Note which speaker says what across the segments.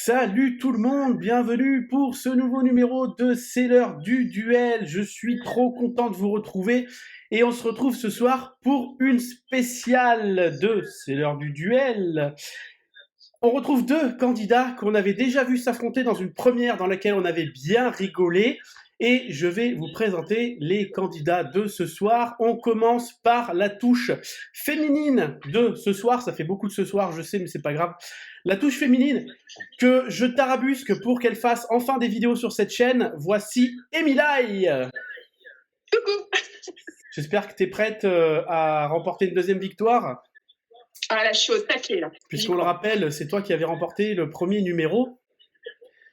Speaker 1: Salut tout le monde, bienvenue pour ce nouveau numéro de C'est l'heure du duel. Je suis trop content de vous retrouver et on se retrouve ce soir pour une spéciale de C'est l'heure du duel. On retrouve deux candidats qu'on avait déjà vu s'affronter dans une première dans laquelle on avait bien rigolé. Et je vais vous présenter les candidats de ce soir. On commence par la touche féminine de ce soir. Ça fait beaucoup de ce soir, je sais, mais c'est pas grave. La touche féminine que je tarabusque pour qu'elle fasse enfin des vidéos sur cette chaîne. Voici Emilaï.
Speaker 2: Coucou.
Speaker 1: J'espère que tu es prête à remporter une deuxième victoire.
Speaker 2: Ah là, je suis au taquet là.
Speaker 1: Puisqu'on le rappelle, c'est toi qui avais remporté le premier numéro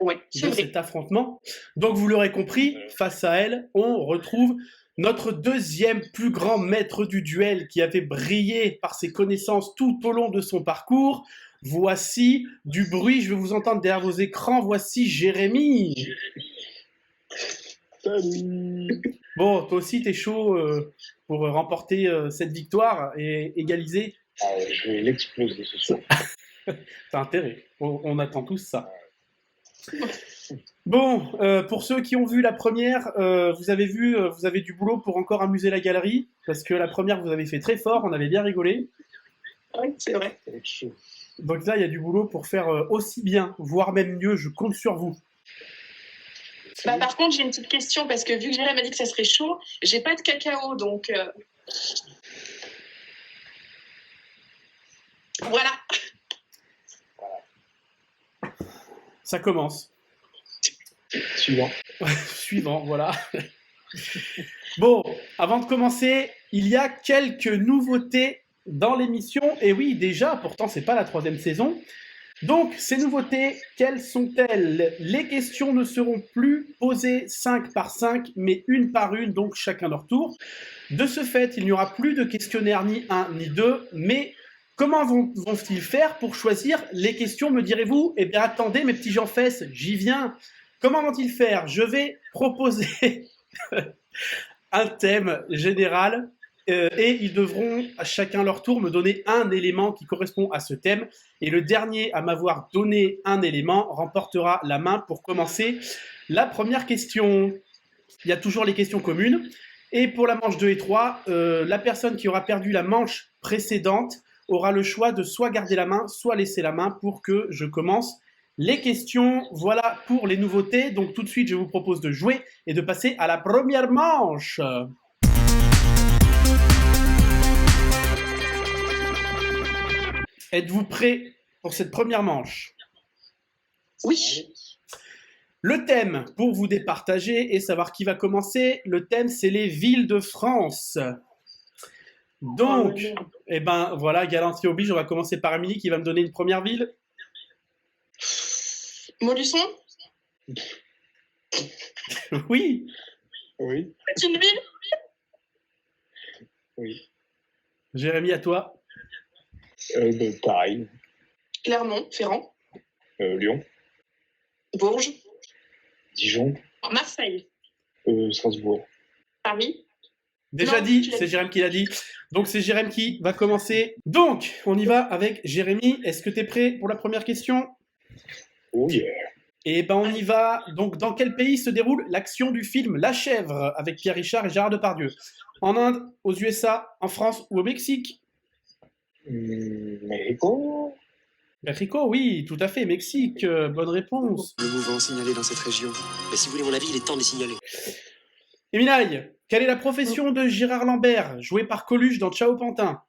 Speaker 1: de cet affrontement. Donc vous l'aurez compris, face à elle, on retrouve notre deuxième plus grand maître du duel qui avait brillé par ses connaissances tout au long de son parcours. Voici du bruit, je vais vous entendre derrière vos écrans, voici Jérémy.
Speaker 3: Salut.
Speaker 1: Bon, toi aussi t'es chaud pour remporter cette victoire et égaliser.
Speaker 3: Je vais l'exploser ce soir.
Speaker 1: T'as intérêt, on attend tous ça. Bon, pour ceux qui ont vu la première, vous avez du boulot pour encore amuser la galerie, parce que la première vous avez fait très fort, on avait bien rigolé.
Speaker 2: Oui, c'est vrai.
Speaker 1: Donc là, il y a du boulot pour faire aussi bien, voire même mieux, je compte sur vous.
Speaker 2: Bah, par contre, j'ai une petite question, parce que vu que Jérémy m'a dit que ça serait chaud, j'ai pas de cacao, donc... Voilà.
Speaker 1: Ça commence.
Speaker 3: Suivant.
Speaker 1: Suivant, voilà. Bon, avant de commencer, il y a quelques nouveautés dans l'émission. Et oui, déjà, pourtant, c'est pas la 3e saison. Donc, ces nouveautés, quelles sont-elles? Les questions ne seront plus posées 5 par 5, mais une par une, donc chacun leur tour. De ce fait, il n'y aura plus de questionnaire ni 1 ni 2, mais comment vont-ils faire pour choisir les questions, me direz-vous? Eh bien, attendez, mes petits gens fesses, j'y viens. Comment vont-ils faire? Je vais proposer un thème général et ils devront à chacun leur tour me donner un élément qui correspond à ce thème. Et le dernier à m'avoir donné un élément remportera la main pour commencer la première question. Il y a toujours les questions communes. Et pour la manche 2 et 3, la personne qui aura perdu la manche précédente aura le choix de soit garder la main, soit laisser la main pour que je commence les questions. Voilà pour les nouveautés. Donc tout de suite, je vous propose de jouer et de passer à la première manche. Êtes-vous prêts pour cette première manche?
Speaker 2: Oui.
Speaker 1: Le thème, pour vous départager et savoir qui va commencer, le thème, c'est les villes de France. Donc, eh ben voilà, galanterie oblige, on va commencer par Amélie qui va me donner une première ville.
Speaker 2: Montluçon.
Speaker 1: Oui.
Speaker 3: Oui.
Speaker 2: C'est une ville.
Speaker 3: Oui.
Speaker 1: Jérémy, à toi.
Speaker 3: Pareil.
Speaker 2: Clermont, Ferrand.
Speaker 3: Lyon.
Speaker 2: Bourges.
Speaker 3: Dijon.
Speaker 2: Marseille.
Speaker 3: Strasbourg.
Speaker 2: Paris.
Speaker 1: Déjà
Speaker 2: Non,
Speaker 1: dit, c'est Jérémy qui l'a dit. Donc c'est Jérémy qui va commencer. Donc, on y va avec Jérémy. Est-ce que tu es prêt pour la première question?
Speaker 3: Oh yeah.
Speaker 1: Eh ben on y va. Donc, dans quel pays se déroule l'action du film La Chèvre avec Pierre Richard et Gérard Depardieu? En Inde, aux USA, en France ou au Mexique?
Speaker 3: Mexico.
Speaker 1: Mexico, oui, tout à fait. Mexique, bonne réponse.
Speaker 4: Le mouvement signalé dans cette région. Mais si vous voulez mon avis, il est temps de les signaler.
Speaker 1: Emilaï, quelle est la profession de Gérard Lambert, joué par Coluche dans Ciao Pantin?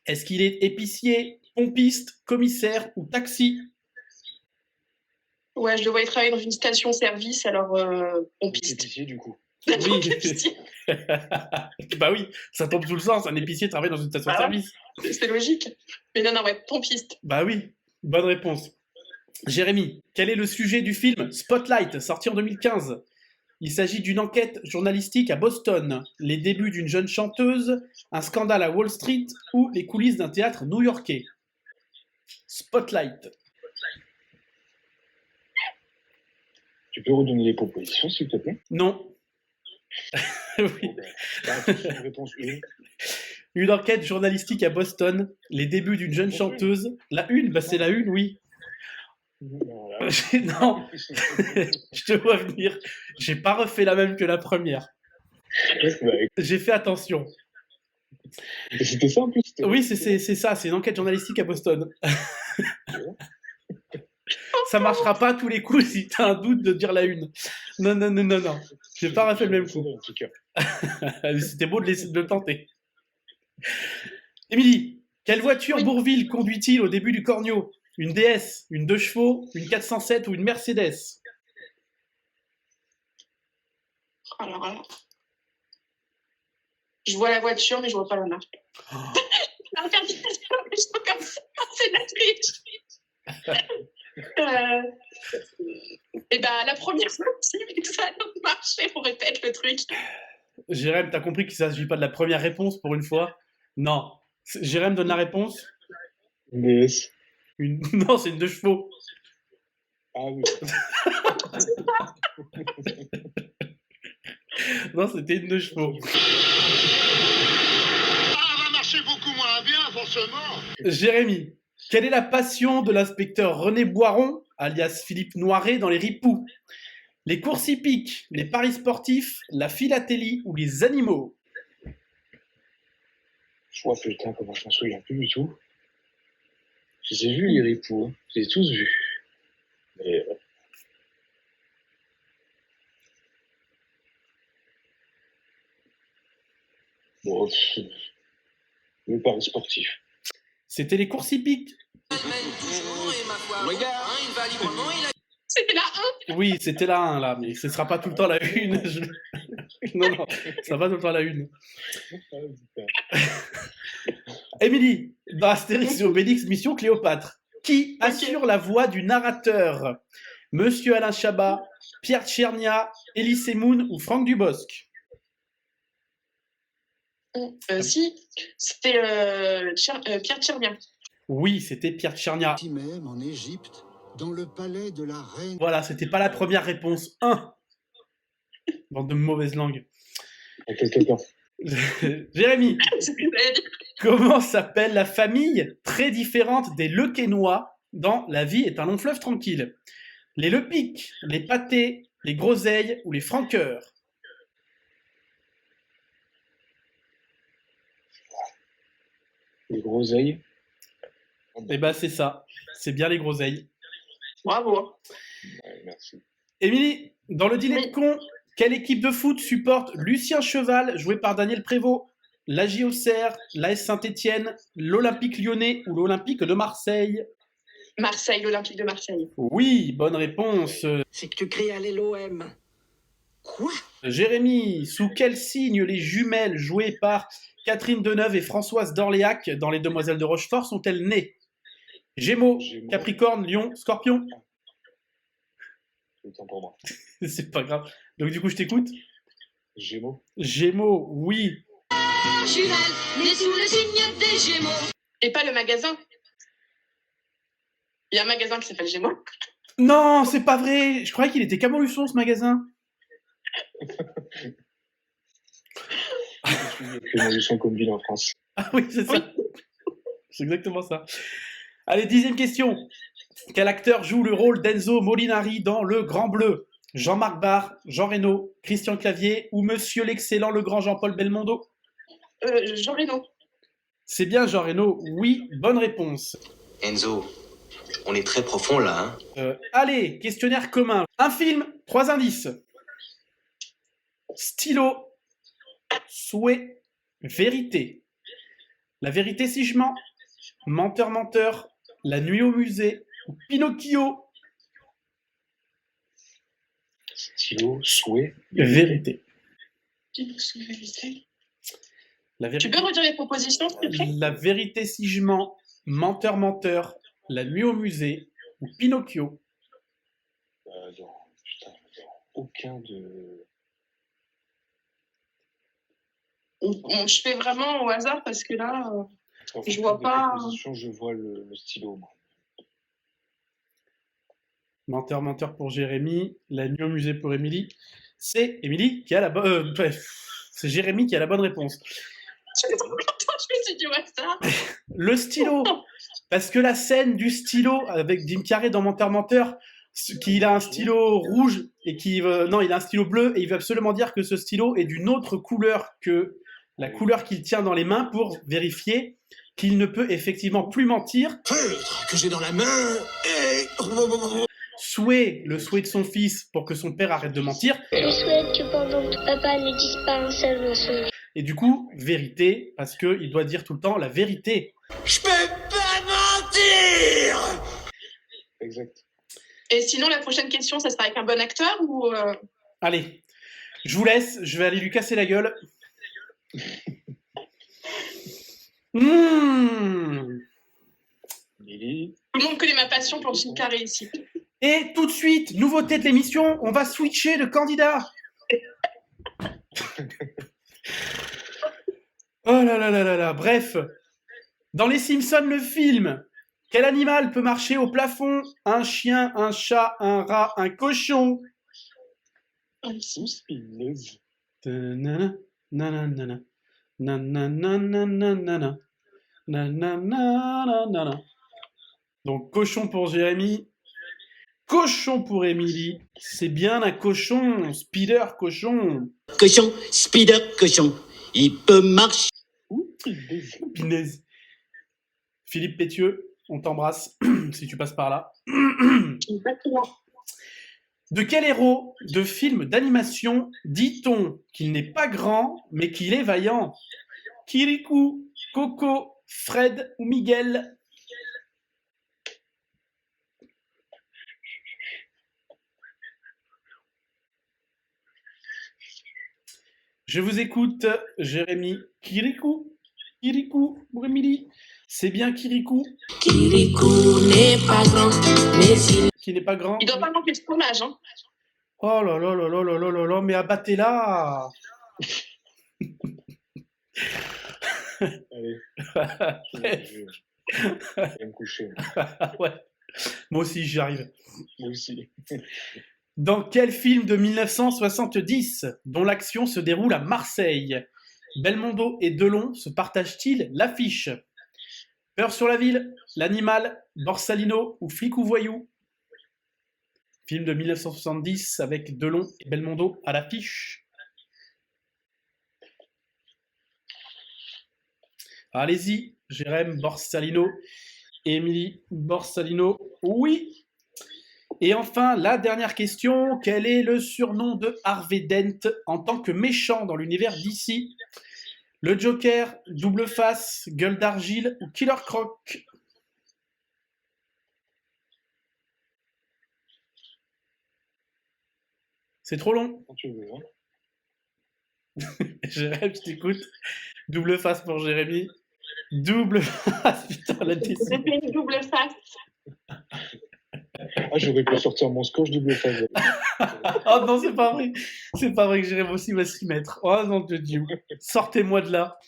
Speaker 1: Est-ce qu'il est épicier, pompiste, commissaire ou taxi?
Speaker 2: Ouais, je le voyais travailler dans une station-service, alors pompiste.
Speaker 3: Épicier du coup.
Speaker 1: Oui.
Speaker 2: Épicier.
Speaker 1: Bah oui, ça tombe sous le sens, un épicier travaille dans une station-service.
Speaker 2: C'est logique. Mais non, ouais, pompiste.
Speaker 1: Bah oui, bonne réponse. Jérémy, quel est le sujet du film Spotlight, sorti en 2015? Il s'agit d'une enquête journalistique à Boston, les débuts d'une jeune chanteuse, un scandale à Wall Street ou les coulisses d'un théâtre new-yorkais. Spotlight.
Speaker 3: Tu peux redonner les propositions s'il te plaît?
Speaker 1: Non. Oui.
Speaker 3: Réponse 1.
Speaker 1: Une enquête journalistique à Boston, les débuts d'une jeune chanteuse. La une, bah c'est la une, oui.
Speaker 3: Voilà.
Speaker 1: Non, je te vois venir. J'ai pas refait la même que la première.
Speaker 3: Bah,
Speaker 1: J'ai fait attention.
Speaker 3: c'était ça en plus.
Speaker 1: Oui, c'est ça, c'est une enquête journalistique à Boston. Ça marchera pas à tous les coups si t'as un doute de dire la une. Non, non, non, non, non. J'ai pas refait le même coup.
Speaker 3: En tout cas.
Speaker 1: C'était beau de le tenter. Émilie, quelle voiture
Speaker 2: Oui.
Speaker 1: Bourvil conduit-il au début du Cornio? Une DS, une 2 chevaux, une 407 ou une Mercedes?
Speaker 2: Alors là. Je vois la voiture, mais je vois pas la marque.
Speaker 1: Oh.
Speaker 2: La question comme ça, c'est de la triche. Et ben la première fois, ça a marché, on répète le truc.
Speaker 1: Jérém, t'as compris qu'il ne s'agit pas de la première réponse pour une fois? Non. Jérém donne la réponse?
Speaker 3: DS.
Speaker 1: Non, c'est une 2 chevaux.
Speaker 3: Ah oui.
Speaker 1: Non, c'était une 2 chevaux.
Speaker 5: Ça va marcher beaucoup moins bien, forcément.
Speaker 1: Jérémy, quelle est la passion de l'inspecteur René Boiron, alias Philippe Noiret, dans les Ripoux? Les courses hippiques, les paris sportifs, la philatélie ou les animaux?
Speaker 3: Je vois putain comment je m'en souviens plus du tout. Je les ai vus les ripoux, hein. Je les ai tous vus. Mais bon, le pari sportif.
Speaker 1: C'était les courses hippiques.
Speaker 2: C'était la 1.
Speaker 1: Oui, c'était la 1 là, mais ce sera pas tout le temps la 1. Non, non, ça va tout le temps la 1. Émilie, dans Astérix et Obélix, Mission Cléopâtre, qui assure la voix du narrateur? Monsieur Alain Chabat, Pierre Tchernia, Elie Semoun ou Franck Dubosc?
Speaker 2: Si, c'était Pierre Tchernia.
Speaker 1: Oui, c'était Pierre Tchernia.
Speaker 6: Ici même, en Égypte, dans le palais de la reine.
Speaker 1: Voilà, c'était pas la première réponse. 1. Bande de mauvaises langues.
Speaker 3: À quelque temps.
Speaker 1: Jérémy,
Speaker 2: C'est ce que j'allais dire.
Speaker 1: comment s'appelle la famille très différente des Lequesnois dans La vie est un long fleuve tranquille? Les Lepic, les Pâtés, les Groseilles ou les Franqueurs?
Speaker 3: Les groseilles.
Speaker 1: Eh ben c'est ça, c'est bien les Groseilles.
Speaker 2: Bravo.
Speaker 3: Ouais, merci.
Speaker 1: Émilie, dans le dîner de
Speaker 2: Oui.
Speaker 1: con, quelle équipe de foot supporte Lucien Cheval, joué par Daniel Prévost? La JOCR, l'AS Saint-Étienne, l'Olympique Lyonnais ou l'Olympique de Marseille?
Speaker 2: Marseille, l'Olympique de Marseille.
Speaker 1: Oui, bonne réponse.
Speaker 4: C'est que tu cries à l'OM. Quoi?
Speaker 1: Jérémy, sous quel signe les jumelles jouées par Catherine Deneuve et Françoise d'Orléac dans Les Demoiselles de Rochefort sont-elles nées? Gémeaux,
Speaker 3: Gémeaux.
Speaker 1: Capricorne, Lion, Scorpion?
Speaker 3: Autant pour moi.
Speaker 1: C'est pas grave. Donc du coup, je t'écoute.
Speaker 3: Gémeaux.
Speaker 1: Gémeaux, oui.
Speaker 7: Jumelles, nées sous le signe des Gémeaux.
Speaker 2: Et pas le magasin. Il y a un magasin qui s'appelle Gémeaux.
Speaker 1: Non, c'est pas vrai. Je croyais qu'il était Camouflon, ce magasin.
Speaker 3: Que nous sommes comme ville en France.
Speaker 1: Ah oui, c'est ça. C'est exactement ça. Allez, 10e question. Quel acteur joue le rôle d'Enzo Molinari dans Le Grand Bleu? Jean-Marc Barr, Jean Reno, Christian Clavier ou Monsieur l'excellent le grand Jean-Paul Belmondo?
Speaker 2: Jean Reno.
Speaker 1: C'est bien Jean Reno, oui, bonne réponse.
Speaker 4: Enzo, on est très profond là, hein.
Speaker 1: Allez, questionnaire commun. Un film, 3 indices. Stylo, souhait, vérité. La vérité si je mens. Menteur, menteur. La nuit au musée. Ou Pinocchio.
Speaker 3: Stylo, souhait.
Speaker 1: Vérité.
Speaker 2: Tu
Speaker 1: La vérité,
Speaker 2: peux redire les propositions, s'il te plaît?
Speaker 1: la vérité si je mens. Menteur, menteur. La nuit au musée. Ou Pinocchio.
Speaker 3: Non, putain, non. Aucun de.
Speaker 2: Je fais vraiment au hasard parce que là,
Speaker 3: En
Speaker 2: Je vois
Speaker 3: des
Speaker 2: pas.
Speaker 3: propositions, je vois le stylo, moi.
Speaker 1: Menteur, menteur pour Jérémy. La nuit au musée pour Émilie. C'est Émilie qui a la bonne. C'est Jérémy qui a la bonne réponse.
Speaker 2: je suis trop contente, je me suis dit, ouais, ça.
Speaker 1: Le stylo. Parce que la scène du stylo avec Jim Carrey dans Menteur Menteur, qu'il a un stylo rouge et non, il a un stylo bleu et il veut absolument dire que ce stylo est d'une autre couleur que la couleur qu'il tient dans les mains pour vérifier qu'il ne peut effectivement plus mentir.
Speaker 6: Feutre que j'ai dans la main et...
Speaker 1: Le souhait de son fils pour que son père arrête de mentir.
Speaker 8: Je souhaite que pendant que papa ne dise pas un seul mensonge.
Speaker 1: Et du coup, vérité, parce qu'il doit dire tout le temps la vérité.
Speaker 6: Je peux pas mentir.
Speaker 3: Exact.
Speaker 2: Et sinon, la prochaine question, ça sera avec un bon acteur ou
Speaker 1: Allez, je vous laisse, je vais aller lui casser la gueule.
Speaker 3: Milly.
Speaker 2: Tout le monde connaît ma passion pour Jim Carrey ici.
Speaker 1: Et tout de suite, nouveauté de l'émission, on va switcher de candidat. Oh là là là là là, bref. Dans Les Simpsons, le film, quel animal peut marcher au plafond? Un chien, un chat, un rat, un cochon.
Speaker 3: Spineuse.
Speaker 1: Nanana, nanana, nanana, nanana. Donc cochon pour Jérémy, cochon pour Émilie. C'est bien un cochon, Spider cochon.
Speaker 4: Cochon, Spider, cochon. Il peut marcher.
Speaker 1: Pinaise. Philippe Pétieux, on t'embrasse si tu passes par là.
Speaker 2: Exactement.
Speaker 1: De quel héros de film d'animation dit-on qu'il n'est pas grand, mais qu'il est vaillant? Kirikou, Coco, Fred ou Miguel? Je vous écoute, Jérémy. Kirikou ou Émilie? C'est bien Kirikou.
Speaker 7: Kirikou n'est pas grand, mais il...
Speaker 1: Qui n'est pas grand.
Speaker 2: Il doit pas manquer de fromage, hein.
Speaker 1: Oh là là là là là là là là, mais abattez-la.
Speaker 3: Allez. Je vais me coucher.
Speaker 1: Ouais. Moi aussi, j'y arrive.
Speaker 3: Moi aussi.
Speaker 1: Dans quel film de 1970, dont l'action se déroule à Marseille, Belmondo et Delon se partagent-ils l'affiche? Peur sur la ville, L'Animal, Borsalino ou Flic ou Voyou? Film de 1970 avec Delon et Belmondo à l'affiche. Allez-y, Jérém Borsalino, Émilie Borsalino, oui. Et enfin, la dernière question, quel est le surnom de Harvey Dent en tant que méchant dans l'univers d'ici? Le Joker, Double Face, Gueule d'Argile ou Killer Croc? C'est trop long.
Speaker 3: Quand tu veux, hein.
Speaker 1: Jérémy, je t'écoute. Double Face pour Jérémy. Double Face, putain, la décision.
Speaker 2: J'ai fait une double face.
Speaker 3: Ah, j'aurais pu sortir mon scotch double phase.
Speaker 1: Oh non, c'est pas vrai. C'est pas vrai que Jérémy aussi va s'y mettre. Oh non, de Dieu. Sortez-moi de là.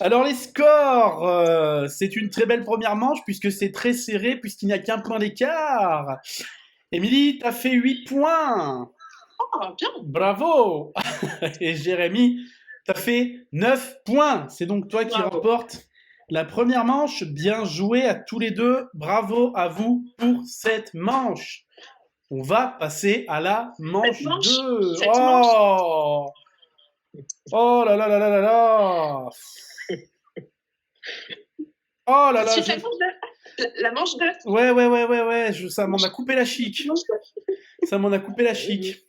Speaker 1: Alors les scores, c'est une très belle première manche puisque c'est très serré, puisqu'il n'y a qu'un point d'écart. Émilie, t'as fait 8 points.
Speaker 2: Oh, bien.
Speaker 1: Bravo. Et Jérémy, t'as fait 9 points. C'est donc toi qui
Speaker 2: Bravo.
Speaker 1: remporte la première manche. Bien joué à tous les deux. Bravo à vous pour cette manche. On va passer à la manche 2.
Speaker 2: Cette
Speaker 1: Oh Oh là là là là là là. Oh là là.
Speaker 2: Suite la manche 2.
Speaker 1: Ouais. Ça m'en a coupé la chic. Ça m'en a coupé la chic.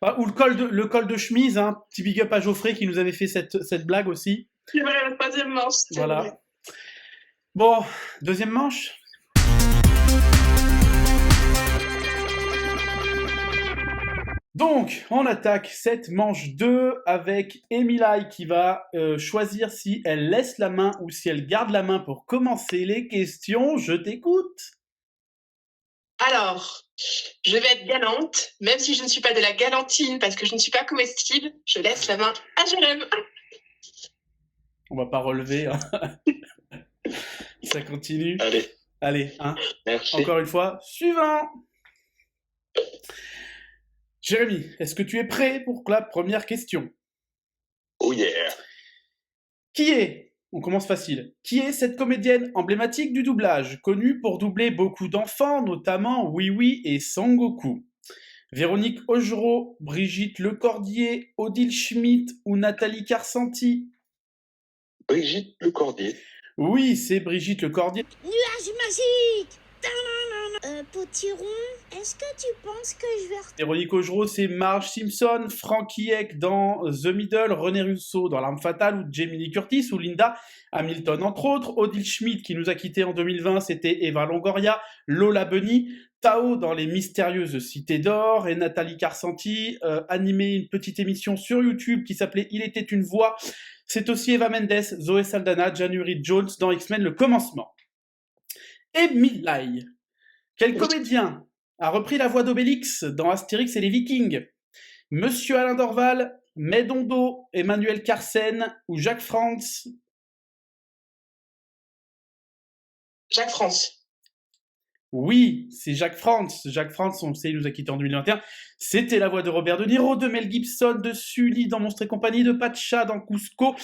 Speaker 1: Ah, ou le col de chemise, hein. Petit big up à Geoffrey qui nous avait fait cette blague aussi.
Speaker 2: C'est vrai, la troisième manche. c'est vrai.
Speaker 1: Voilà. Bon, deuxième manche. Donc, on attaque cette manche 2 avec Emily qui va choisir si elle laisse la main ou si elle garde la main pour commencer les questions. Je t'écoute.
Speaker 2: Alors, je vais être galante, même si je ne suis pas de la galantine parce que je ne suis pas comestible, je laisse la main à Jérémy.
Speaker 1: On va pas relever. Hein. Ça continue. Allez, hein.
Speaker 3: Merci.
Speaker 1: Encore une fois, suivant. Jérémy, est-ce que tu es prêt pour la première question?
Speaker 3: Oh yeah.
Speaker 1: Qui est on commence facile. Qui est cette comédienne emblématique du doublage, connue pour doubler beaucoup d'enfants, notamment Oui Oui et Son Goku? Véronique Augereau, Brigitte Lecordier, Odile Schmidt ou Nathalie Carcenti?
Speaker 3: Brigitte Lecordier.
Speaker 1: Oui, c'est Brigitte Lecordier.
Speaker 7: Nuage magique. Potiron, est-ce que tu penses que je vais...
Speaker 1: Véronique Augereau, c'est Marge Simpson, Frankie Heck dans The Middle, René Russo dans L'Arme Fatale, ou Jamie Lee Curtis, ou Linda Hamilton, entre autres. Odile Schmidt, qui nous a quittés en 2020, c'était Eva Longoria, Lola Bunny, Tao dans Les Mystérieuses Cités d'Or, et Nathalie Carcenti, animé une petite émission sur YouTube qui s'appelait Il était une voix. C'est aussi Eva Mendes, Zoé Saldana, January Jones dans X-Men Le Commencement. Émile Lai. Quel comédien a repris la voix d'Obélix dans Astérix et les Vikings? Monsieur Alain Dorval, Médondo, Emmanuel Carsen ou Jacques Frantz?
Speaker 2: Jacques France.
Speaker 1: Oui, c'est Jacques Frantz. Jacques Frantz, on le sait, il nous a quittés en 2021. C'était la voix de Robert De Niro, de Mel Gibson, de Sully dans Monstres et compagnie, de Pacha dans Cusco,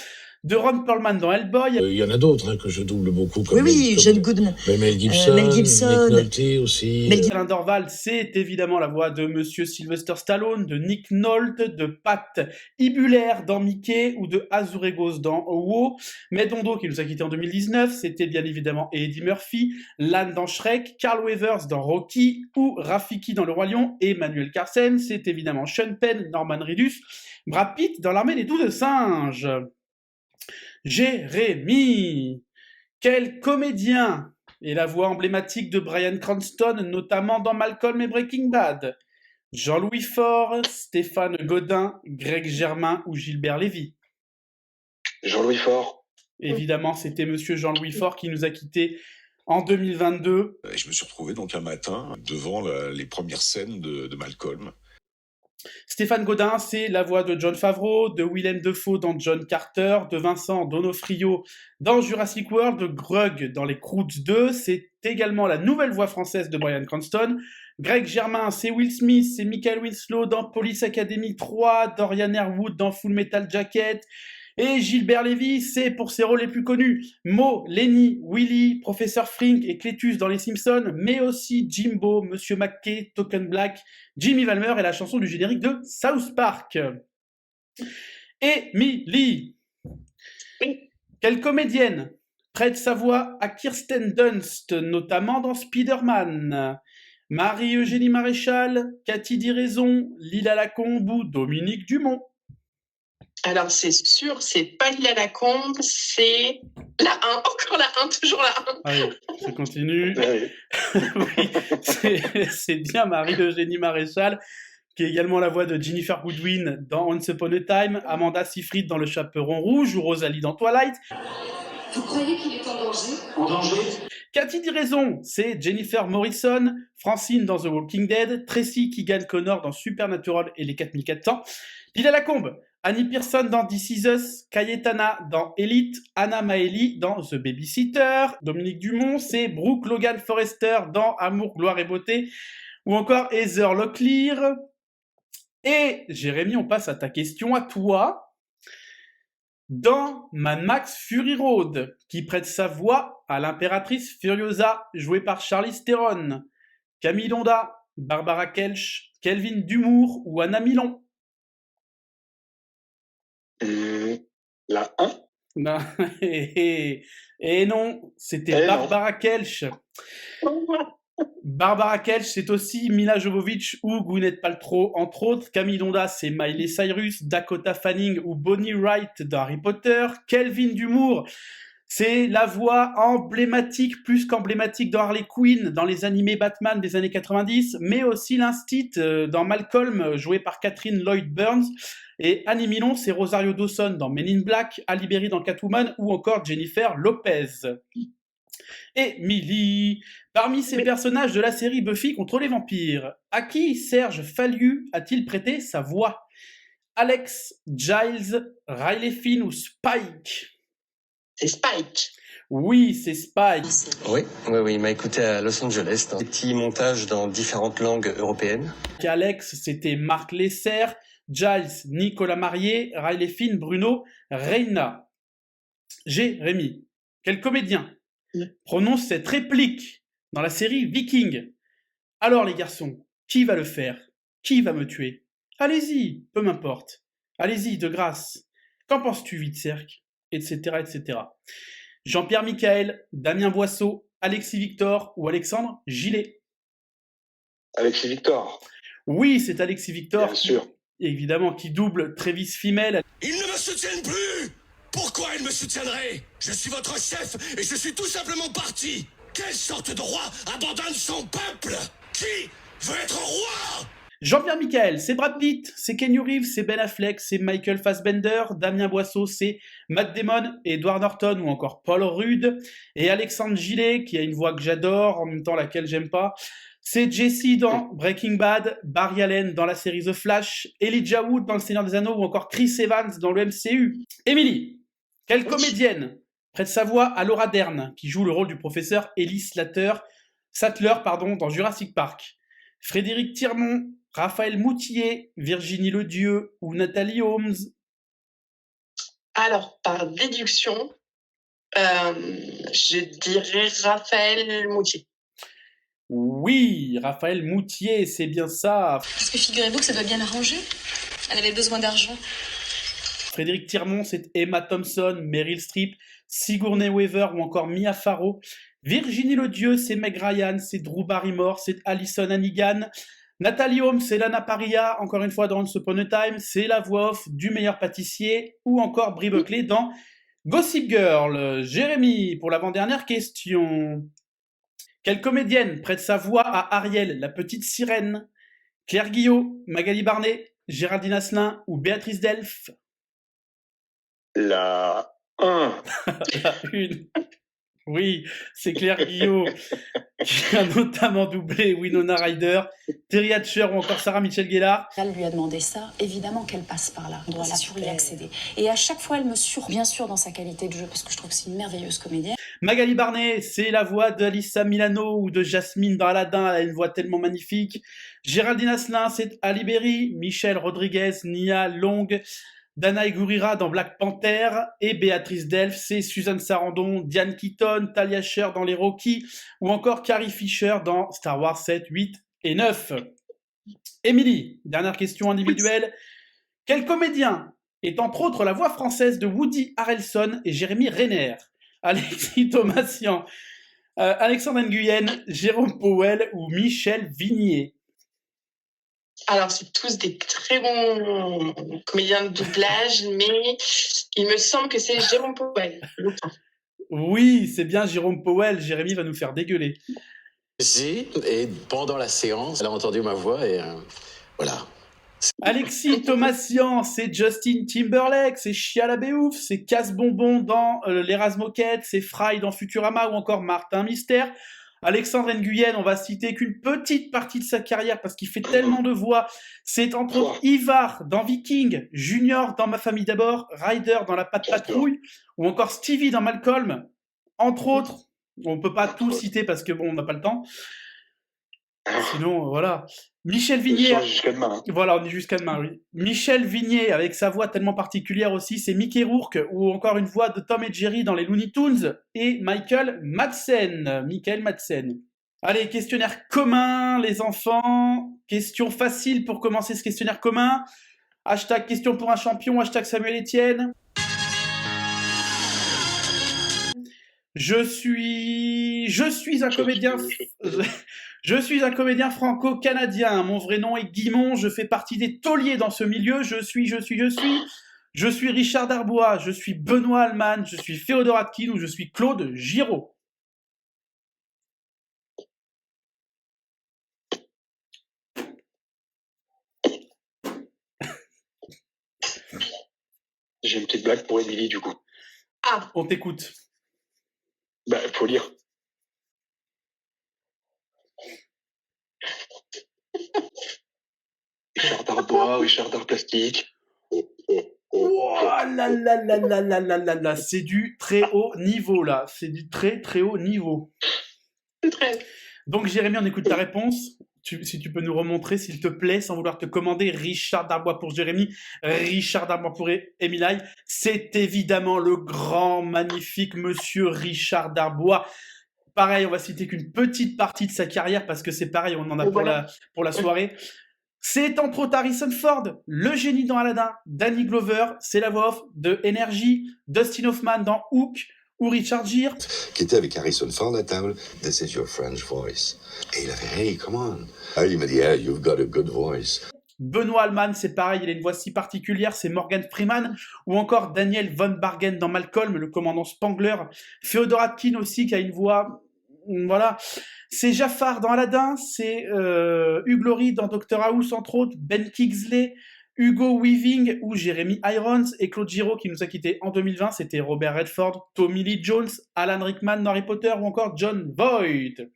Speaker 1: de Ron Perlman dans Hellboy.
Speaker 6: Il y en a d'autres que je double beaucoup. Comme
Speaker 9: Oui, John Goodman.
Speaker 6: Mel Gibson, Nick Nolte aussi.
Speaker 1: Alain Dorval, c'est évidemment la voix de Monsieur Sylvester Stallone, de Nick Nolte, de Pat Hibulaire dans Mickey ou de Azuregos dans WoW. Médondo, qui nous a quittés en 2019, c'était bien évidemment Eddie Murphy, Lan dans Shrek, Carl Weathers dans Rocky ou Rafiki dans Le Roi Lion, et Emmanuel Carsen, c'est évidemment Sean Penn, Norman Reedus, Brad Pitt dans L'Armée des 12 singes. Jérémy, quel comédien est la voix emblématique de Bryan Cranston, notamment dans Malcolm et Breaking Bad? Jean-Louis Faure, Stéphane Godin, Greg Germain ou Gilbert Lévy?
Speaker 3: Jean-Louis Faure.
Speaker 1: Évidemment, c'était Monsieur Jean-Louis Faure qui nous a quittés en 2022.
Speaker 10: Et je me suis retrouvé donc un matin devant les premières scènes de Malcolm.
Speaker 1: Stéphane Godin, c'est la voix de Jon Favreau, de Willem Dafoe dans John Carter, de Vincent D'Onofrio dans Jurassic World, de Grug dans Les Croods 2. C'est également la nouvelle voix française de Bryan Cranston. Greg Germain, c'est Will Smith, c'est Michael Winslow dans Police Academy 3, Dorian Airwood dans Full Metal Jacket. Et Gilbert Lévy, c'est pour ses rôles les plus connus, Mo, Lenny, Willy, Professeur Frink et Cletus dans Les Simpsons, mais aussi Jimbo, Monsieur McKay, Token Black, Jimmy Valmer et la chanson du générique de South Park. Émilie, quelle comédienne prête sa voix à Kirsten Dunst, notamment dans Spider-Man? Marie-Eugénie Maréchal, Cathy Diraison, Lila Lacombe ou Dominique Dumont?
Speaker 2: Alors, c'est sûr, c'est pas Lila Lacombe, c'est la 1. Encore la 1, toujours la 1.
Speaker 1: Allez, ça continue.
Speaker 3: Ouais.
Speaker 1: Oui, c'est bien Marie-Eugénie Maréchal, qui est également la voix de Jennifer Goodwin dans Once Upon a Time, Amanda Seyfried dans Le Chaperon Rouge ou Rosalie dans Twilight.
Speaker 7: Vous croyez qu'il est en danger?
Speaker 3: En danger.
Speaker 1: Cathy Diraison, c'est Jennifer Morrison, Francine dans The Walking Dead, Tracy Keegan Connor dans Supernatural et les 4400, Lila Lacombe, Annie Pearson dans This Is Us, Cayetana dans Elite, Anna Maeli dans The Babysitter, Dominique Dumont, c'est Brooke Logan Forrester dans Amour, Gloire et Beauté, ou encore Heather Locklear. Et Jérémy, on passe à ta question, à toi. Dans Mad Max Fury Road, qui prête sa voix à l'impératrice Furiosa, jouée par Charlize Theron, Camille Donda, Barbara Kelch, Kelvin Dumour ou Anna Milon?
Speaker 3: La 1.
Speaker 1: Non, et non, c'était Barbara Kelch. Barbara Kelch, c'est aussi Mila Jovovich ou Gwyneth Paltrow, entre autres. Camille Donda, c'est Miley Cyrus, Dakota Fanning ou Bonnie Wright dans Harry Potter. Kelvin Dumour, c'est la voix emblématique, plus qu'emblématique dans Harley Quinn, dans les animés Batman des années 90, mais aussi l'instit dans Malcolm, joué par Catherine Lloyd Burns. Et Annie Milon, c'est Rosario Dawson dans Men in Black, Halle Berry dans Catwoman ou encore Jennifer Lopez. Émilie, parmi ces personnages de la série Buffy contre les vampires, à qui Serge Fallu a-t-il prêté sa voix? Alex, Giles, Riley Finn ou Spike?
Speaker 2: C'est Spike.
Speaker 1: Oui, c'est Spike.
Speaker 4: Oui, il m'a écouté à Los Angeles, dans des petits montages dans différentes langues européennes.
Speaker 1: Alex, c'était Marc Lesser, Giles, Nicolas Marié, Riley Finn, Bruno Reina. Jérémy, quel comédien prononce cette réplique dans la série Viking? Alors les garçons, qui va le faire? Qui va me tuer? Allez-y, peu m'importe. Allez-y, de grâce. Qu'en penses-tu, Vitserk? Etc., etc. Jean-Pierre Michael, Damien Boisseau, Alexis Victor ou Alexandre Gillet?
Speaker 3: Alexis Victor,
Speaker 1: Oui, c'est Alexis Victor.
Speaker 3: bien sûr.
Speaker 1: Évidemment, qui double Travis Fimmel.
Speaker 5: Ils ne me soutiennent plus! Pourquoi ils me soutiendraient? Je suis votre chef et je suis tout simplement parti! Quelle sorte de roi abandonne son peuple? Qui veut être roi?
Speaker 1: Jean-Pierre Michael, c'est Brad Pitt, c'est Keanu Reeves, c'est Ben Affleck, c'est Michael Fassbender, Damien Boisseau, c'est Matt Damon, Edward Norton ou encore Paul Rudd, et Alexandre Gillet, qui a une voix que j'adore, en même temps laquelle j'aime pas, c'est Jesse dans Breaking Bad, Barry Allen dans la série The Flash, Elijah Wood dans Le Seigneur des Anneaux ou encore Chris Evans dans le MCU. Émilie, quelle comédienne prête sa voix à Laura Dern, qui joue le rôle du professeur Ellie Sattler, dans Jurassic Park? Frédéric Tirmont, Raphaël Moutier, Virginie Ledieu ou Nathalie Holmes?
Speaker 2: Alors, par déduction, je dirais Raphaël Moutier.
Speaker 1: Oui, Raphaël Moutier, c'est bien ça.
Speaker 9: Parce que figurez-vous que ça doit bien l'arranger. Elle avait besoin d'argent.
Speaker 1: Frédéric Tirmont, c'est Emma Thompson, Meryl Streep, Sigourney Weaver ou encore Mia Farrow. Virginie Ledieu, c'est Meg Ryan, c'est Drew Barrymore, c'est Alison Hannigan. Nathalie Holmes, c'est Lana Parrilla, encore une fois dans Once Upon a Time, c'est la voix off du meilleur pâtissier, ou encore Brie Buckley dans Gossip Girl. Jérémy, pour l'avant-dernière question. Quelle comédienne prête sa voix à Ariel, la petite sirène? Claire Guillot, Magali Barnet, Géraldine Asselin ou Béatrice Delphes?
Speaker 3: La 1.
Speaker 1: La une. Oui, c'est Claire Guillot qui a notamment doublé Winona Ryder, Terry Hatcher ou encore Sarah Michelle Gellar.
Speaker 9: Elle lui a demandé ça, évidemment qu'elle passe par là. On doit la pour y accéder. Et à chaque fois, elle me surprend, bien sûr dans sa qualité de jeu, parce que je trouve que c'est une merveilleuse comédienne.
Speaker 1: Magali Barnet, c'est la voix d'Alyssa Milano ou de Jasmine dans Aladdin, elle a une voix tellement magnifique. Géraldine Asselin, c'est Ali Berry, Michelle Rodriguez, Nia Long, Danae Gurira dans Black Panther, et Béatrice Delphes, c'est Suzanne Sarandon, Diane Keaton, Talia Shire dans Les Rocky, ou encore Carrie Fisher dans Star Wars 7, 8 et 9. Émilie, dernière question individuelle. Quel comédien est entre autres la voix française de Woody Harrelson et Jérémy Renner? Alexis Thomasian, Alexandre Nguyen, Jérôme Powell ou Michel Vignier?
Speaker 2: Alors, c'est tous des très bons comédiens de doublage, mais il me semble que c'est Jérôme Powell.
Speaker 1: Oui, c'est bien Jérôme Powell. Jérémy va nous faire dégueuler.
Speaker 11: Si, et pendant la séance, elle a entendu ma voix et voilà.
Speaker 1: Alexis Thomasian, c'est Justin Timberlake, c'est Shia LaBeouf, c'est Casse Bonbon dans Les Razmoquettes, c'est Fry dans Futurama ou encore Martin Mystère. Alexandre Nguyen, on va citer qu'une petite partie de sa carrière parce qu'il fait tellement de voix. C'est entre autres Ivar dans Viking, Junior dans Ma famille d'abord, Ryder dans La Patte Patrouille ou encore Stevie dans Malcolm. Entre autres, on peut pas tout citer parce que bon, on n'a pas le temps. Sinon, voilà. Michel Vignier. Voilà, on est jusqu'à demain, oui. Michel Vignier, avec sa voix tellement particulière aussi, c'est Mickey Rourke, ou encore une voix de Tom et Jerry dans les Looney Tunes, et Michael Madsen. Allez, questionnaire commun, les enfants. Question facile pour commencer ce questionnaire commun. Hashtag question pour un champion, hashtag Samuel Etienne. Je suis un comédien. Je suis un comédien franco-canadien. Mon vrai nom est Guimond. Je fais partie des tauliers dans ce milieu. Je suis Richard Darbois. Je suis Benoît Alman. Je suis Féodor Atkin ou je suis Claude Giraud.
Speaker 3: J'ai une petite blague pour Émilie, du coup.
Speaker 2: Ah,
Speaker 1: on t'écoute.
Speaker 3: Bah, faut lire. Richard Darbois, Richard Dar Plastique.
Speaker 1: Oh là là là là là là là là, c'est du très haut niveau là, c'est du très très haut niveau.
Speaker 2: Très.
Speaker 1: Donc Jérémy, on écoute ta réponse. si tu peux nous remontrer, s'il te plaît, sans vouloir te commander, Richard Darbois pour Jérémy, Richard Darbois pour Emilaï. C'est évidemment le grand, magnifique monsieur Richard Darbois. Pareil, on va citer qu'une petite partie de sa carrière parce que c'est pareil, on en a pour la soirée. C'est entre autres Harrison Ford, le génie dans Aladdin, Danny Glover, c'est la voix off de Energy, Dustin Hoffman dans Hook ou Richard Gere.
Speaker 12: Qui était avec Harrison Ford à table. This is your French voice. Et il a fait, hey, come on. Ah, il m'a dit, hey, you've got a good voice.
Speaker 1: Benoît Alman, c'est pareil, il a une voix si particulière, c'est Morgan Freeman, ou encore Daniel Von Bargen dans Malcolm, le commandant Spangler, Féodor Atkin aussi, qui a une voix, voilà, c'est Jafar dans Aladdin, c'est Hugh Laurie dans Dr House, entre autres, Ben Kingsley, Hugo Weaving ou Jeremy Irons, et Claude Giraud qui nous a quittés en 2020, c'était Robert Redford, Tommy Lee Jones, Alan Rickman dans Harry Potter, ou encore John Voight.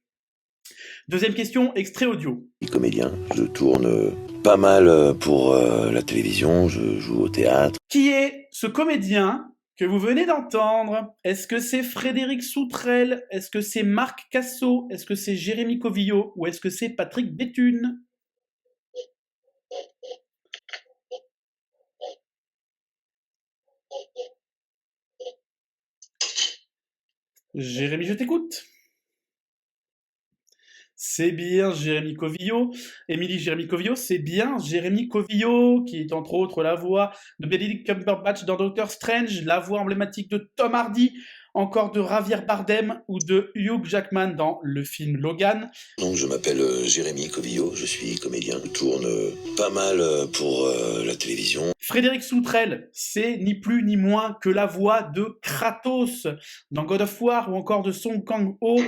Speaker 1: Deuxième question, extrait audio.
Speaker 13: Je suis comédien, je tourne pas mal pour la télévision, je joue au théâtre.
Speaker 1: Qui est ce comédien que vous venez d'entendre? Est-ce que c'est Frédéric Soutrel? Est-ce que c'est Marc Cassot? Est-ce que c'est Jérémy Covillo? Ou est-ce que c'est Patrick Béthune? Jérémy, je t'écoute. C'est bien Jérémy Covillo. Émilie, Jérémy Covillo, c'est bien Jérémy Covillo, qui est entre autres la voix de Benedict Cumberbatch dans Doctor Strange, la voix emblématique de Tom Hardy, encore de Javier Bardem ou de Hugh Jackman dans le film Logan.
Speaker 13: Donc je m'appelle Jérémy Covillo, je suis comédien, je tourne pas mal pour la télévision.
Speaker 1: Frédéric Soutrel, c'est ni plus ni moins que la voix de Kratos dans God of War ou encore de Song Kang-ho.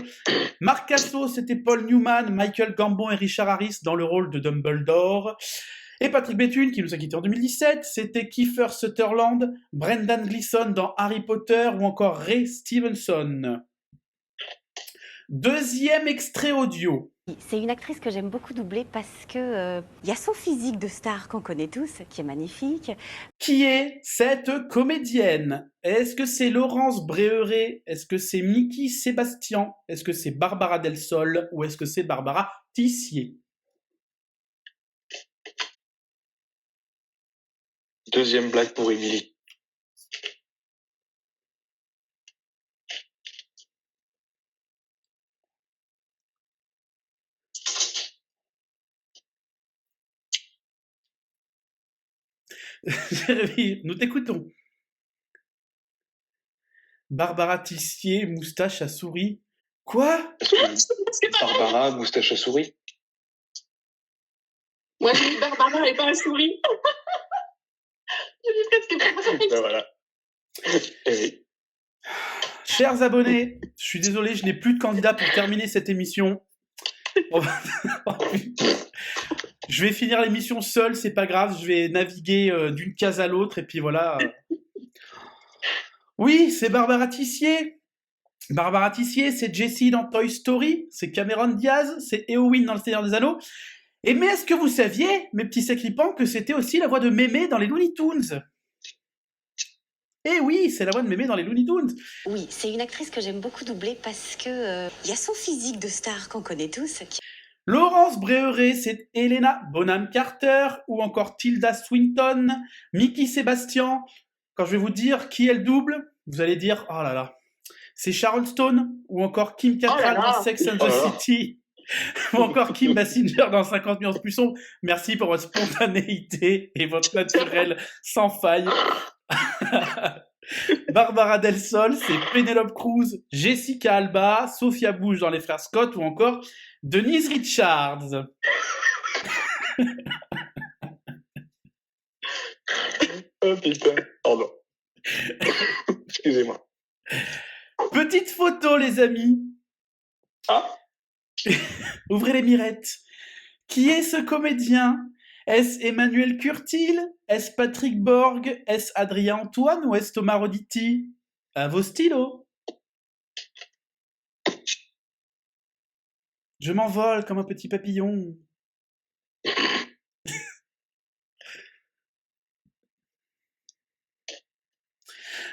Speaker 1: Marc Cassot, c'était Paul Newman, Michael Gambon et Richard Harris dans le rôle de Dumbledore. Et Patrick Béthune, qui nous a quittés en 2017, c'était Kiefer Sutherland, Brendan Gleeson dans Harry Potter ou encore Ray Stevenson. Deuxième extrait audio.
Speaker 14: C'est une actrice que j'aime beaucoup doubler parce que y a son physique de star qu'on connaît tous, qui est magnifique.
Speaker 1: Qui est cette comédienne? Est-ce que c'est Laurence Bréheret? Est-ce que c'est Mickey Sébastien? Est-ce que c'est Barbara Del Sol? Ou est-ce que c'est Barbara Tissier?
Speaker 3: Deuxième blague pour Émilie.
Speaker 1: Jérémy, nous t'écoutons. Barbara Tissier, moustache à souris. Quoi?
Speaker 3: Barbara, moustache à souris.
Speaker 2: Moi, j'ai dit Barbara et pas la souris. J'ai dit presque pas.
Speaker 3: Voilà. Et...
Speaker 1: Chers abonnés, je suis désolé, je n'ai plus de candidat pour terminer cette émission. Je vais finir l'émission seul, c'est pas grave, je vais naviguer d'une case à l'autre et puis voilà. Oui, c'est Barbara Tissier. Barbara Tissier, c'est Jessie dans Toy Story, c'est Cameron Diaz, c'est Éowyn dans Le Seigneur des Anneaux. Et mais est-ce que vous saviez, mes petits sacripants, que c'était aussi la voix de Mémé dans les Looney Tunes? Eh oui, c'est la voix de Mémé dans les Looney Tunes.
Speaker 14: Oui, c'est une actrice que j'aime beaucoup doubler parce que y a son physique de star qu'on connaît tous.
Speaker 1: Laurence Bréheret, c'est Helena Bonham Carter ou encore Tilda Swinton, Mickey Sébastien. Quand je vais vous dire qui elle double, vous allez dire oh là là, c'est Sharon Stone ou encore Kim Cattrall dans Sex and the City ou encore Kim Basinger dans 50 nuances plus sombres. Merci pour votre spontanéité et votre naturel sans faille. Barbara Del Sol, c'est Penelope Cruz, Jessica Alba, Sophia Bush dans Les Frères Scott ou encore Denise Richards.
Speaker 3: Oh putain, pardon. Excusez-moi.
Speaker 1: Petite photo, les amis.
Speaker 3: Ah.
Speaker 1: Ouvrez les mirettes. Qui est ce comédien? Est-ce Emmanuel Curtil? Est-ce Patrick Borg? Est-ce Adrien Antoine ou est-ce Thomas Roditi? À vos stylos. Je m'envole comme un petit papillon.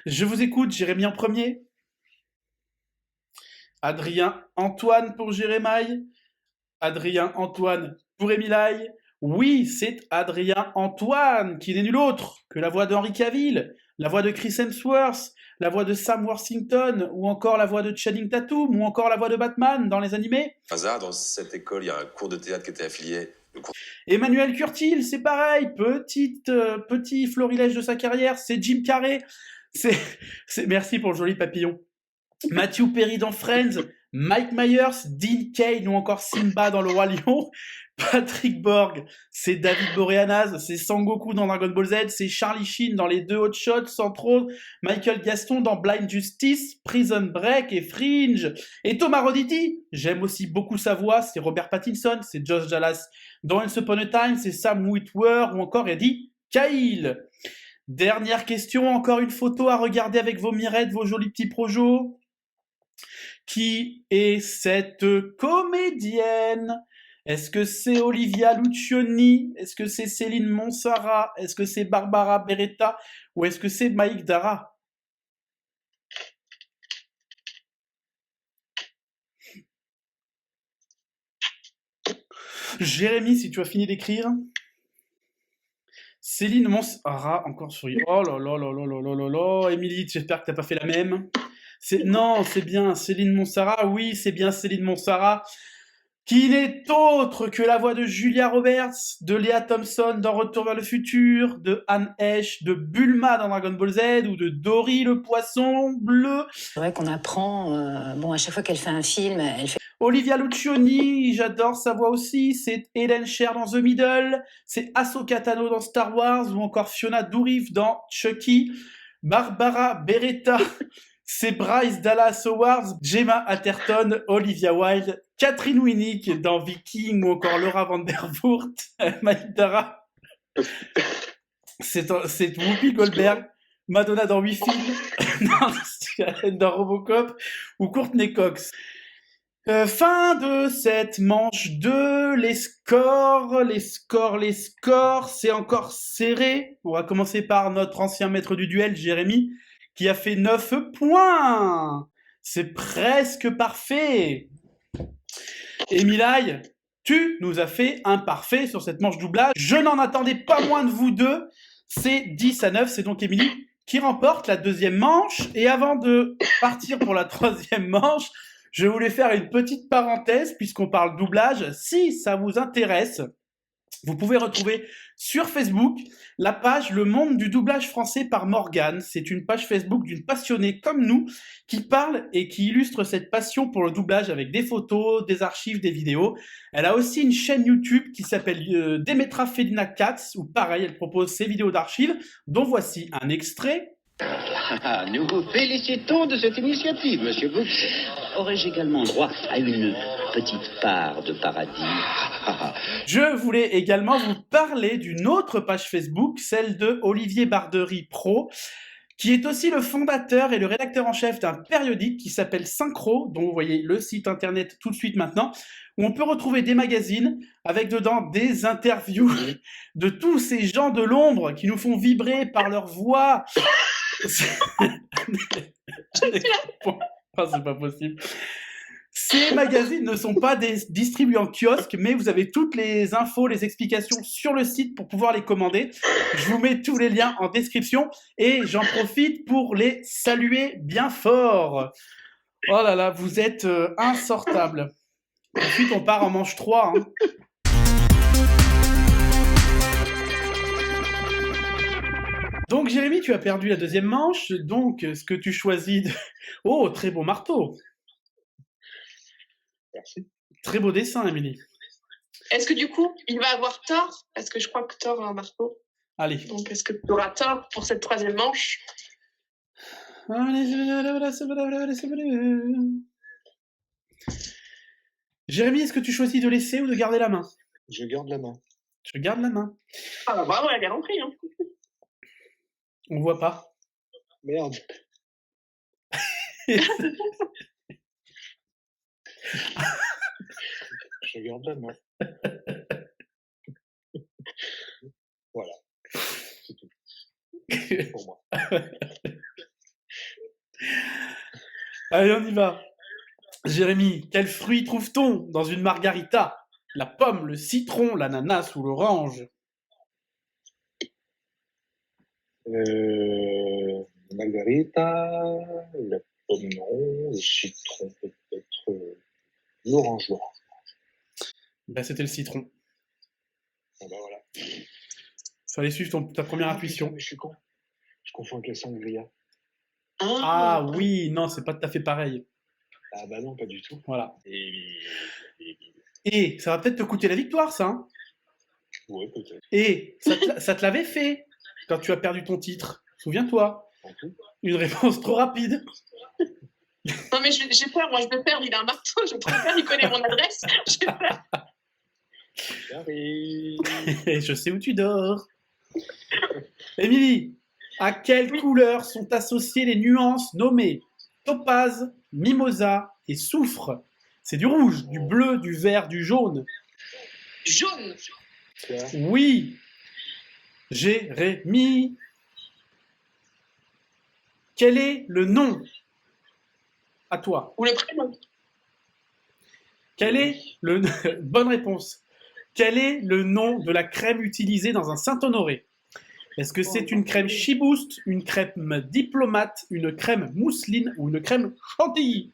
Speaker 1: Je vous écoute, Jérémy en premier. Adrien Antoine pour Jérémy. Adrien Antoine pour Emilaï. Oui, c'est Adrien Antoine, qui n'est nul autre que la voix d'Henry Cavill, la voix de Chris Hemsworth, la voix de Sam Worthington, ou encore la voix de Channing Tatum, ou encore la voix de Batman dans les animés.
Speaker 15: Hasard, dans cette école, il y a un cours de théâtre qui était affilié.
Speaker 1: Emmanuel Curtil, c'est pareil, petit florilège de sa carrière, c'est Jim Carrey. Merci pour le joli papillon. Matthew Perry dans Friends, Mike Myers, Dean Cain ou encore Simba dans Le Roi Lion. Patrick Borg, c'est David Boreanaz, c'est Sangoku dans Dragon Ball Z, c'est Charlie Sheen dans les deux Hot Shots, Central, Michael Gaston dans Blind Justice, Prison Break et Fringe. Et Thomas Roditi, j'aime aussi beaucoup sa voix, c'est Robert Pattinson, c'est Josh Dallas dans Once Upon a Time, c'est Sam Witwer ou encore Eddie Cahill. Dernière question, encore une photo à regarder avec vos mirettes, vos jolis petits projos. Qui est cette comédienne ? Est-ce que c'est Olivia Lucioni ? Est-ce que c'est Céline Monsara ? Est-ce que c'est Barbara Beretta ? Ou est-ce que c'est Maïk Dara ? Jérémy, si tu as fini d'écrire. Céline Monsara, encore sur... Oh là là là là là là là là. Émilie, j'espère que tu n'as pas fait la même. Non, c'est bien Céline Monsara. Oui, c'est bien Céline Monsara. Qui n'est autre que la voix de Julia Roberts, de Lea Thompson dans Retour vers le futur, de Anne Heche, de Bulma dans Dragon Ball Z, ou de Dory le poisson bleu.
Speaker 16: C'est vrai qu'on apprend, à chaque fois qu'elle fait un film, elle fait...
Speaker 1: Olivia Lucioni, j'adore sa voix aussi, c'est Hélène Cher dans The Middle, c'est Ahsoka Tano dans Star Wars, ou encore Fiona Dourif dans Chucky, Barbara Beretta, c'est Bryce Dallas Howard, Gemma Atherton, Olivia Wilde, Catherine Winnick dans Viking, ou encore Laura Vandervoort, Maïk Dara, c'est Whoopi Goldberg, Madonna dans 8 films, dans Robocop, ou Courtney Cox. Fin de cette manche 2, les scores, c'est encore serré. On va commencer par notre ancien maître du duel, Jérémy, qui a fait 9 points. C'est presque parfait. Emilaï, tu nous as fait un parfait sur cette manche doublage. Je n'en attendais pas moins de vous deux. C'est 10-9, c'est donc Émilie qui remporte la deuxième manche. Et avant de partir pour la troisième manche, je voulais faire une petite parenthèse puisqu'on parle doublage. Si ça vous intéresse, vous pouvez retrouver sur Facebook la page Le Monde du doublage français par Morgane. C'est une page Facebook d'une passionnée comme nous qui parle et qui illustre cette passion pour le doublage avec des photos, des archives, des vidéos. Elle a aussi une chaîne YouTube qui s'appelle Demetra Felina Cats où pareil, elle propose ses vidéos d'archives dont voici un extrait.
Speaker 17: Nous vous félicitons de cette initiative, Monsieur Brooks. Aurais-je également droit à une petite part de paradis?
Speaker 1: Je voulais également vous parler d'une autre page Facebook, celle de Olivier Bardery Pro, qui est aussi le fondateur et le rédacteur en chef d'un périodique qui s'appelle Synchro, dont vous voyez le site internet tout de suite maintenant, où on peut retrouver des magazines avec dedans des interviews de tous ces gens de l'ombre qui nous font vibrer par leur voix. Oh, c'est pas possible. Ces magazines ne sont pas distribués en kiosque, mais vous avez toutes les infos, les explications sur le site pour pouvoir les commander. Je vous mets tous les liens en description et j'en profite pour les saluer bien fort. Oh là là, vous êtes insortables. Ensuite, on part en manche 3. Hein. Donc, Jérémy, tu as perdu la deuxième manche. Donc, ce que tu choisis de... Oh, très beau marteau.
Speaker 3: Merci.
Speaker 1: Très beau dessin, Émilie.
Speaker 2: Est-ce que du coup, il va avoir tort? Parce que je crois que Thor a un marteau.
Speaker 1: Allez.
Speaker 2: Donc, est-ce que tu auras tort pour cette troisième manche?
Speaker 1: Jérémy, est-ce que tu choisis de laisser ou de garder la main?
Speaker 3: Je garde la main.
Speaker 1: Je garde la main.
Speaker 2: Ah bah bravo, elle a bien compris. Hein.
Speaker 1: On voit pas.
Speaker 3: Merde. Je garde la main. Voilà. C'est tout. C'est pour moi.
Speaker 1: Allez, on y va. Jérémy, quel fruit trouve-t-on dans une margarita? la pomme, le citron, l'ananas ou l'orange?
Speaker 3: Margarita, la pomme non, le citron peut-être, l'orange.
Speaker 1: Ben, c'était le citron.
Speaker 3: Ah bah voilà.
Speaker 1: Fallait suivre ta première intuition.
Speaker 3: Putain, mais je suis con. Je confonds avec la sangria.
Speaker 1: Ah oui, non, c'est pas tout à fait pareil.
Speaker 3: Ah bah non, pas du tout.
Speaker 1: Voilà. Et ça va peut-être te coûter la victoire, ça. Hein.
Speaker 3: Ouais, peut-être.
Speaker 1: Et ça te l'avait fait quand tu as perdu ton titre. Souviens-toi. Une réponse trop rapide.
Speaker 2: Non, mais j'ai peur, moi je peux perdre, il a un marteau, je préfère, il connaît mon adresse. J'ai peur.
Speaker 1: Et je sais où tu dors. Émilie, à quelle couleur sont associées les nuances nommées topaze, mimosa et soufre? C'est du rouge, du bleu, du vert, du jaune.
Speaker 2: Jaune.
Speaker 1: Oui. Jérémy. Quel est le nom? À toi.
Speaker 2: Ou le prénom.
Speaker 1: Quel est le... Bonne réponse. Quel est le nom de la crème utilisée dans un Saint-Honoré? Est-ce que c'est une crème Chiboost, une crème diplomate, une crème mousseline ou une crème chantilly?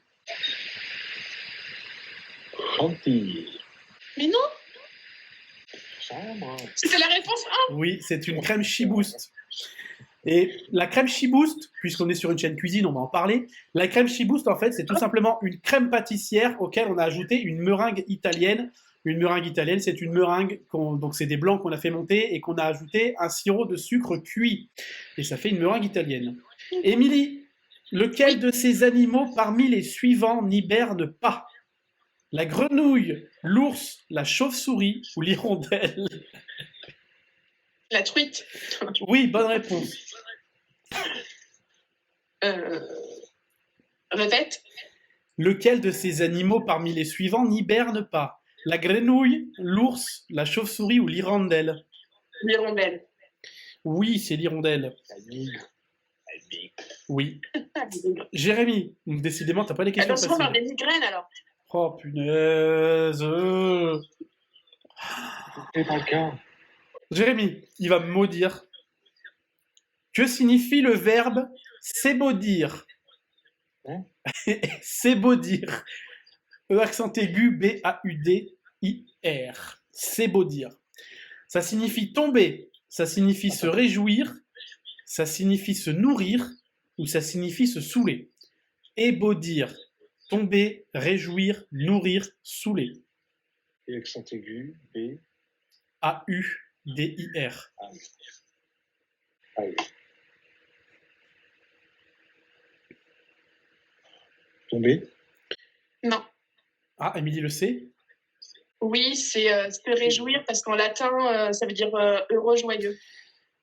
Speaker 3: Chantilly.
Speaker 2: Mais non.
Speaker 3: Ça, moi.
Speaker 2: C'était la réponse 1.
Speaker 1: Oui, c'est une crème Chiboost. Et la crème Chiboost, puisqu'on est sur une chaîne cuisine, on va en parler. La crème Chiboost, en fait, c'est tout simplement une crème pâtissière auquel on a ajouté une meringue italienne. Une meringue italienne, c'est une meringue, donc c'est des blancs qu'on a fait monter et qu'on a ajouté un sirop de sucre cuit. Et ça fait une meringue italienne. Émilie, lequel de ces animaux parmi les suivants n'hiberne pas? La grenouille, l'ours, la chauve-souris ou l'hirondelle?
Speaker 2: La truite.
Speaker 1: Oui, bonne réponse.
Speaker 2: Répète.
Speaker 1: Lequel de ces animaux parmi les suivants n'hiberne pas? La grenouille, l'ours, la chauve-souris ou l'hirondelle?
Speaker 2: L'hirondelle.
Speaker 1: Oui, c'est l'hirondelle. Oui. Jérémy, décidément, t'as pas des questions
Speaker 2: Attention, on va
Speaker 1: faciles.
Speaker 2: avoir des migraines alors.
Speaker 1: Oh punaise.
Speaker 3: C'est pas le cas.
Speaker 1: Jérémy, il va me maudire. Que signifie le verbe s'ébaudir? S'ébaudir. E accent aigu, B-A-U-D-I-R. S'ébaudir. Ça signifie tomber, ça signifie se réjouir, ça signifie se nourrir ou ça signifie se saouler. Ébaudir. Tomber, réjouir, nourrir, saouler.
Speaker 3: Et accent aigu, B.
Speaker 1: A-U-D-I-R.
Speaker 3: Ah oui. Tomber?
Speaker 2: Non.
Speaker 1: Ah, Émilie le sait?
Speaker 2: Oui, c'est se réjouir parce qu'en latin, ça veut dire heureux, joyeux.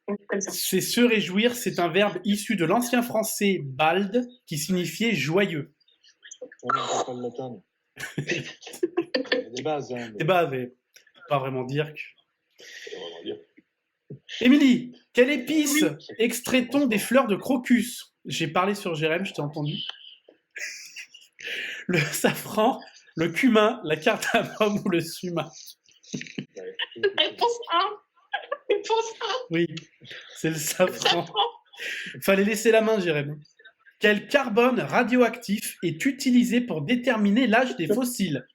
Speaker 2: Donc, comme ça.
Speaker 1: C'est se réjouir, c'est un verbe issu de l'ancien français bald qui signifiait joyeux.
Speaker 3: On n'entend pas le latin. Il y a des bases. Hein, mais...
Speaker 1: Des bases, mais pas vraiment dire que... Émilie, quelle épice extrait-on des fleurs de crocus? J'ai parlé sur Jérém, je t'ai entendu. Le safran, le cumin, la cardamome ou le sumac?
Speaker 2: Réponse 1. Réponse 1.
Speaker 1: Oui, c'est le safran. Fallait laisser la main, Jérém. Quel carbone radioactif est utilisé pour déterminer l'âge des fossiles?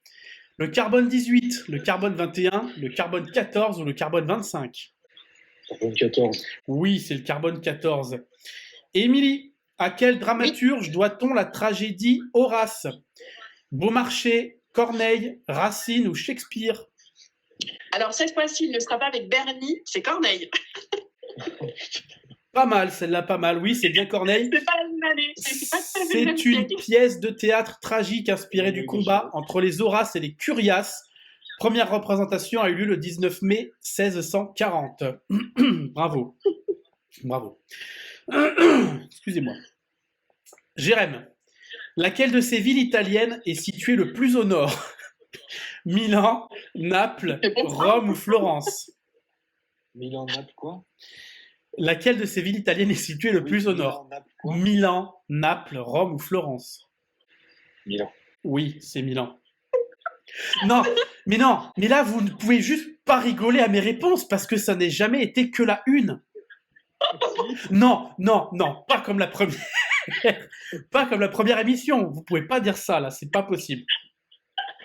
Speaker 1: Le carbone 18, le carbone 21, le carbone 14 ou le carbone 25?
Speaker 3: Carbone 14.
Speaker 1: Oui, c'est le carbone 14. Émilie, à quel dramaturge doit-on la tragédie Horace? Beaumarchais, Corneille, Racine ou Shakespeare?
Speaker 2: Alors cette fois-ci, il ne sera pas avec Bernie, c'est Corneille.
Speaker 1: Pas mal, celle-là, pas mal. Oui, c'est bien Corneille.
Speaker 2: C'est pas la même année.
Speaker 1: C'est une pièce de théâtre tragique inspirée du combat entre les Horaces et les Curiaces. Première représentation a eu lieu le 19 mai 1640. Bravo. Bravo. Excusez-moi. Jérém, laquelle de ces villes italiennes est située le plus au nord? Milan, Naples, Rome ou Florence?
Speaker 3: Milan, Naples, quoi?
Speaker 1: Laquelle de ces villes italiennes est située le plus au nord? Milan, Naples, Rome ou Florence?
Speaker 3: Milan.
Speaker 1: Oui, c'est Milan. Non, Mais non, mais là, vous ne pouvez juste pas rigoler à mes réponses parce que ça n'est jamais été que la une. Non, non, non, pas comme la première. Pas comme la première émission. Vous pouvez pas dire ça, là, c'est pas possible.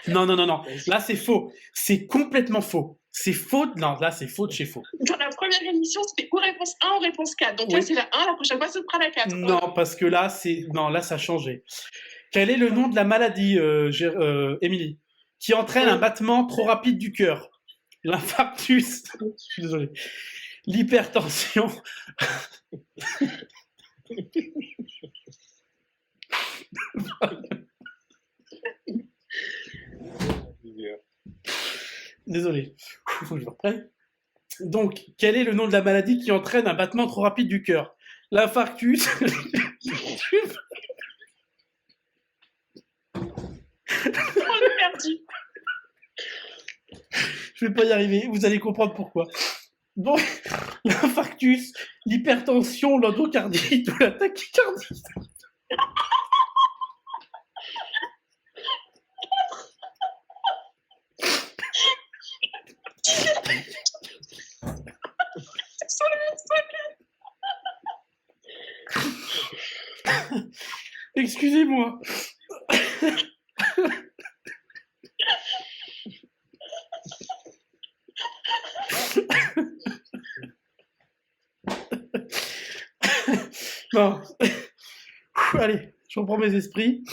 Speaker 1: Non, non, non, non. Là, c'est faux. C'est complètement faux. C'est faux. Non, là, c'est faux de chez faux.
Speaker 2: Dans la première émission, c'était ou réponse 1 ou réponse 4. Donc là,
Speaker 1: Oui.
Speaker 2: c'est la 1, la prochaine fois, ce sera la 4.
Speaker 1: Non, parce que là, c'est. Non, là, ça a changé. Quel est le nom de la maladie, Émilie, qui entraîne un battement trop rapide du cœur? L'infarctus. Je suis désolé. L'hypertension. Désolé. Faut que je me reprenne. Donc, quel est le nom de la maladie qui entraîne un battement trop rapide du cœur? L'infarctus.
Speaker 2: On est perdu.
Speaker 1: Je vais pas y arriver, vous allez comprendre pourquoi. Donc, l'infarctus, l'hypertension, l'endocardite ou la tachycardie. Excusez-moi. Non. Allez, je reprends mes esprits.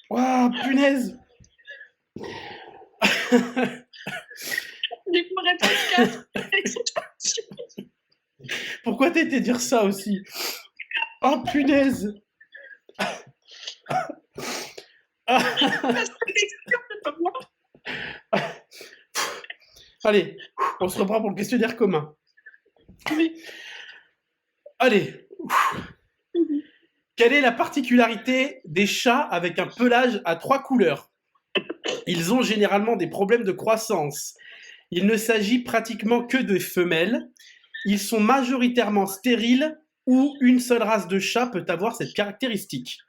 Speaker 1: Waouh, punaise.
Speaker 2: Du coup, réponse 4.
Speaker 1: Pourquoi t'as été dire ça aussi? Oh, punaise. Allez, on se reprend pour le questionnaire commun. Allez. Quelle est la particularité des chats avec un pelage à 3 couleurs? Ils ont généralement des problèmes de croissance. Il ne s'agit pratiquement que de femelles. Ils sont majoritairement stériles ou une seule race de chat peut avoir cette caractéristique.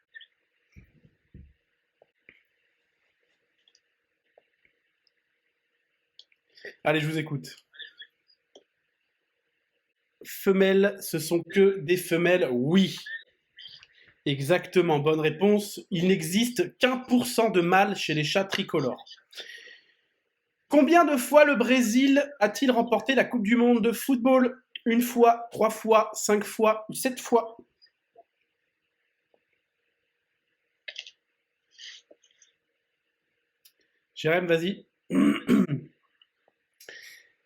Speaker 1: Allez, je vous écoute. Femelles, ce sont que des femelles, oui. Exactement, bonne réponse. Il n'existe qu'1% de mâles chez les chats tricolores. Combien de fois le Brésil a-t-il remporté la Coupe du Monde de football? 1 fois, 3 fois, 5 fois ou 7 fois? Jérém, vas-y.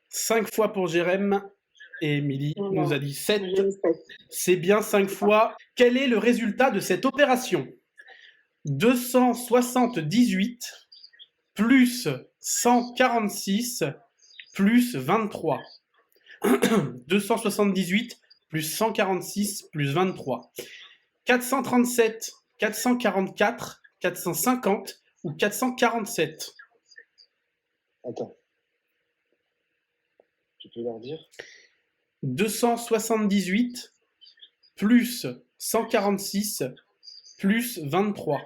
Speaker 1: 5 fois pour Jérém. Et Émilie nous a dit 7. C'est bien 5 fois. Quel est le résultat de cette opération? 278 plus 146 plus 23. 278 plus 146 plus 23. 437, 444, 450 ou 447?
Speaker 3: Attends. Tu peux leur dire?
Speaker 1: 278 plus 146 plus 23.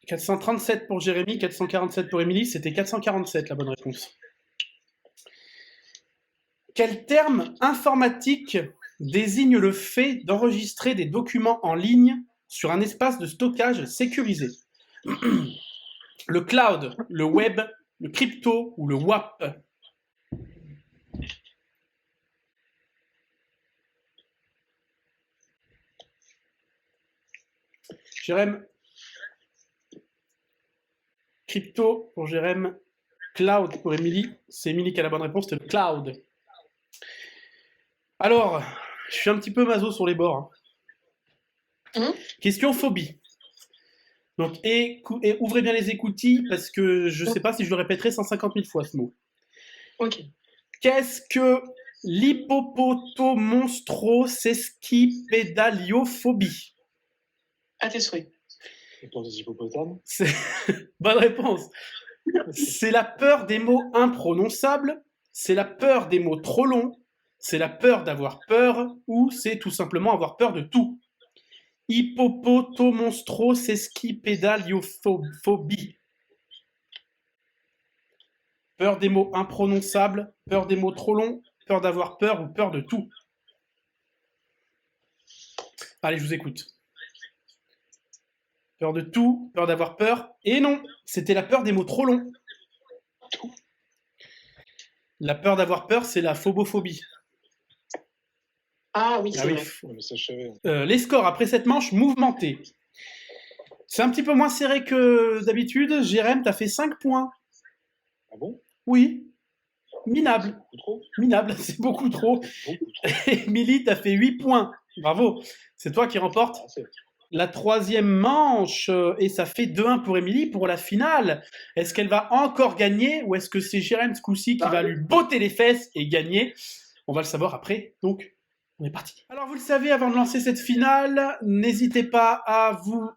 Speaker 1: « 437 pour Jérémy, 447 pour Émilie, c'était 447 la bonne réponse. Quel terme informatique désigne le fait d'enregistrer des documents en ligne sur un espace de stockage sécurisé? Le cloud, le web, le crypto ou le WAP? Jérém. Crypto pour Jérém. Cloud pour Émilie. C'est Émilie qui a la bonne réponse, c'est le cloud. Alors, je suis un petit peu maso sur les bords. Question phobie. Donc, et ouvrez bien les écoutilles parce que je ne sais pas si je le répéterai 150 000 fois ce mot.
Speaker 2: Ok.
Speaker 1: Qu'est-ce que l'hippopotomonstrosesquipédaliophobie?
Speaker 2: À tes souhaits.
Speaker 3: Réponse des hippopotames.
Speaker 1: Bonne réponse. C'est la peur des mots imprononçables, c'est la peur des mots trop longs, c'est la peur d'avoir peur ou c'est tout simplement avoir peur de tout? Hippopotomonstrosesquipédaliophobie. Peur des mots imprononçables, peur des mots trop longs, peur d'avoir peur ou peur de tout? Allez, je vous écoute. Peur de tout, peur d'avoir peur. Et non, c'était la peur des mots trop longs. La peur d'avoir peur, c'est la phobophobie.
Speaker 2: Ah oui, c'est vrai.
Speaker 3: Mais ça, je savais.
Speaker 1: Les scores après cette manche mouvementée. C'est un petit peu moins serré que d'habitude. Jérém, t'as fait 5 points.
Speaker 3: Ah bon?
Speaker 1: Oui. Minable.
Speaker 3: Beaucoup trop.
Speaker 1: Minable, c'est beaucoup trop. Et Émilie, t'as fait 8 points. Bravo. C'est toi qui remporte la 3e manche. Et ça fait 2-1 pour Émilie pour la finale. Est-ce qu'elle va encore gagner ou est-ce que c'est Jérém ce coup-ci qui va lui botter les fesses et gagner? On va le savoir après. Donc, on est parti. Alors, vous le savez, avant de lancer cette finale, n'hésitez pas à vous...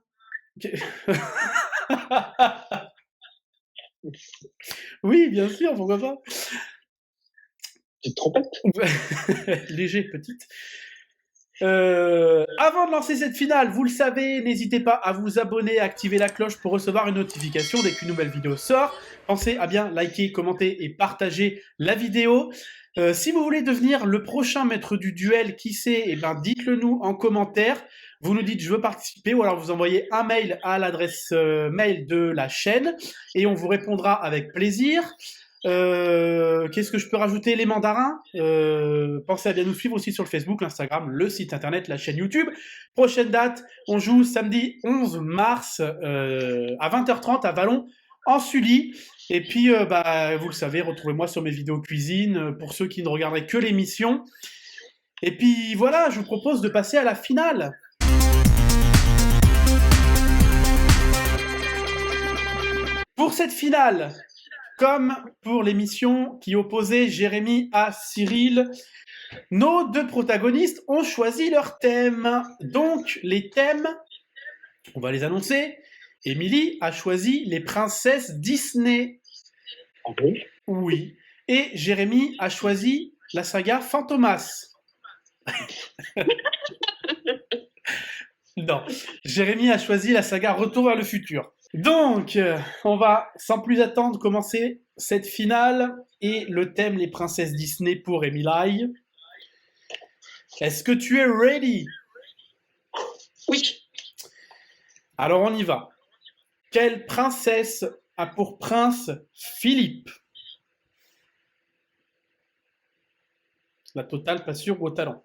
Speaker 1: Oui, bien sûr, pourquoi pas.
Speaker 3: Petite trompette.
Speaker 1: Léger, petite. Avant de lancer cette finale, vous le savez, n'hésitez pas à vous abonner, à activer la cloche pour recevoir une notification dès qu'une nouvelle vidéo sort. Pensez à bien liker, commenter et partager la vidéo. Si vous voulez devenir le prochain maître du duel, qui sait, eh ben, dites-le nous en commentaire. Vous nous dites « je veux participer » ou alors vous envoyez un mail à l'adresse mail de la chaîne et on vous répondra avec plaisir. Qu'est-ce que je peux rajouter? Les mandarins. Pensez à bien nous suivre aussi sur le Facebook, l'Instagram, le site internet, la chaîne YouTube. Prochaine date, on joue samedi 11 mars à 20h30 à Vallon en Sully. Et puis, vous le savez, retrouvez-moi sur mes vidéos cuisine pour ceux qui ne regarderaient que l'émission. Et puis voilà, je vous propose de passer à la finale. Pour cette finale, comme pour l'émission qui opposait Jérémy à Cyril, nos deux protagonistes ont choisi leur thème. Donc, les thèmes, on va les annoncer. Émilie a choisi les princesses Disney.
Speaker 3: Okay.
Speaker 1: Oui. Et Jérémy a choisi la saga Fantomas. Non. Jérémy a choisi la saga Retour vers le futur. Donc, on va sans plus attendre commencer cette finale et le thème les princesses Disney pour Émilie. Est-ce que tu es ready?
Speaker 2: Oui.
Speaker 1: Alors on y va. Quelle princesse a pour prince Philippe? La totale, pas sûre, au talent.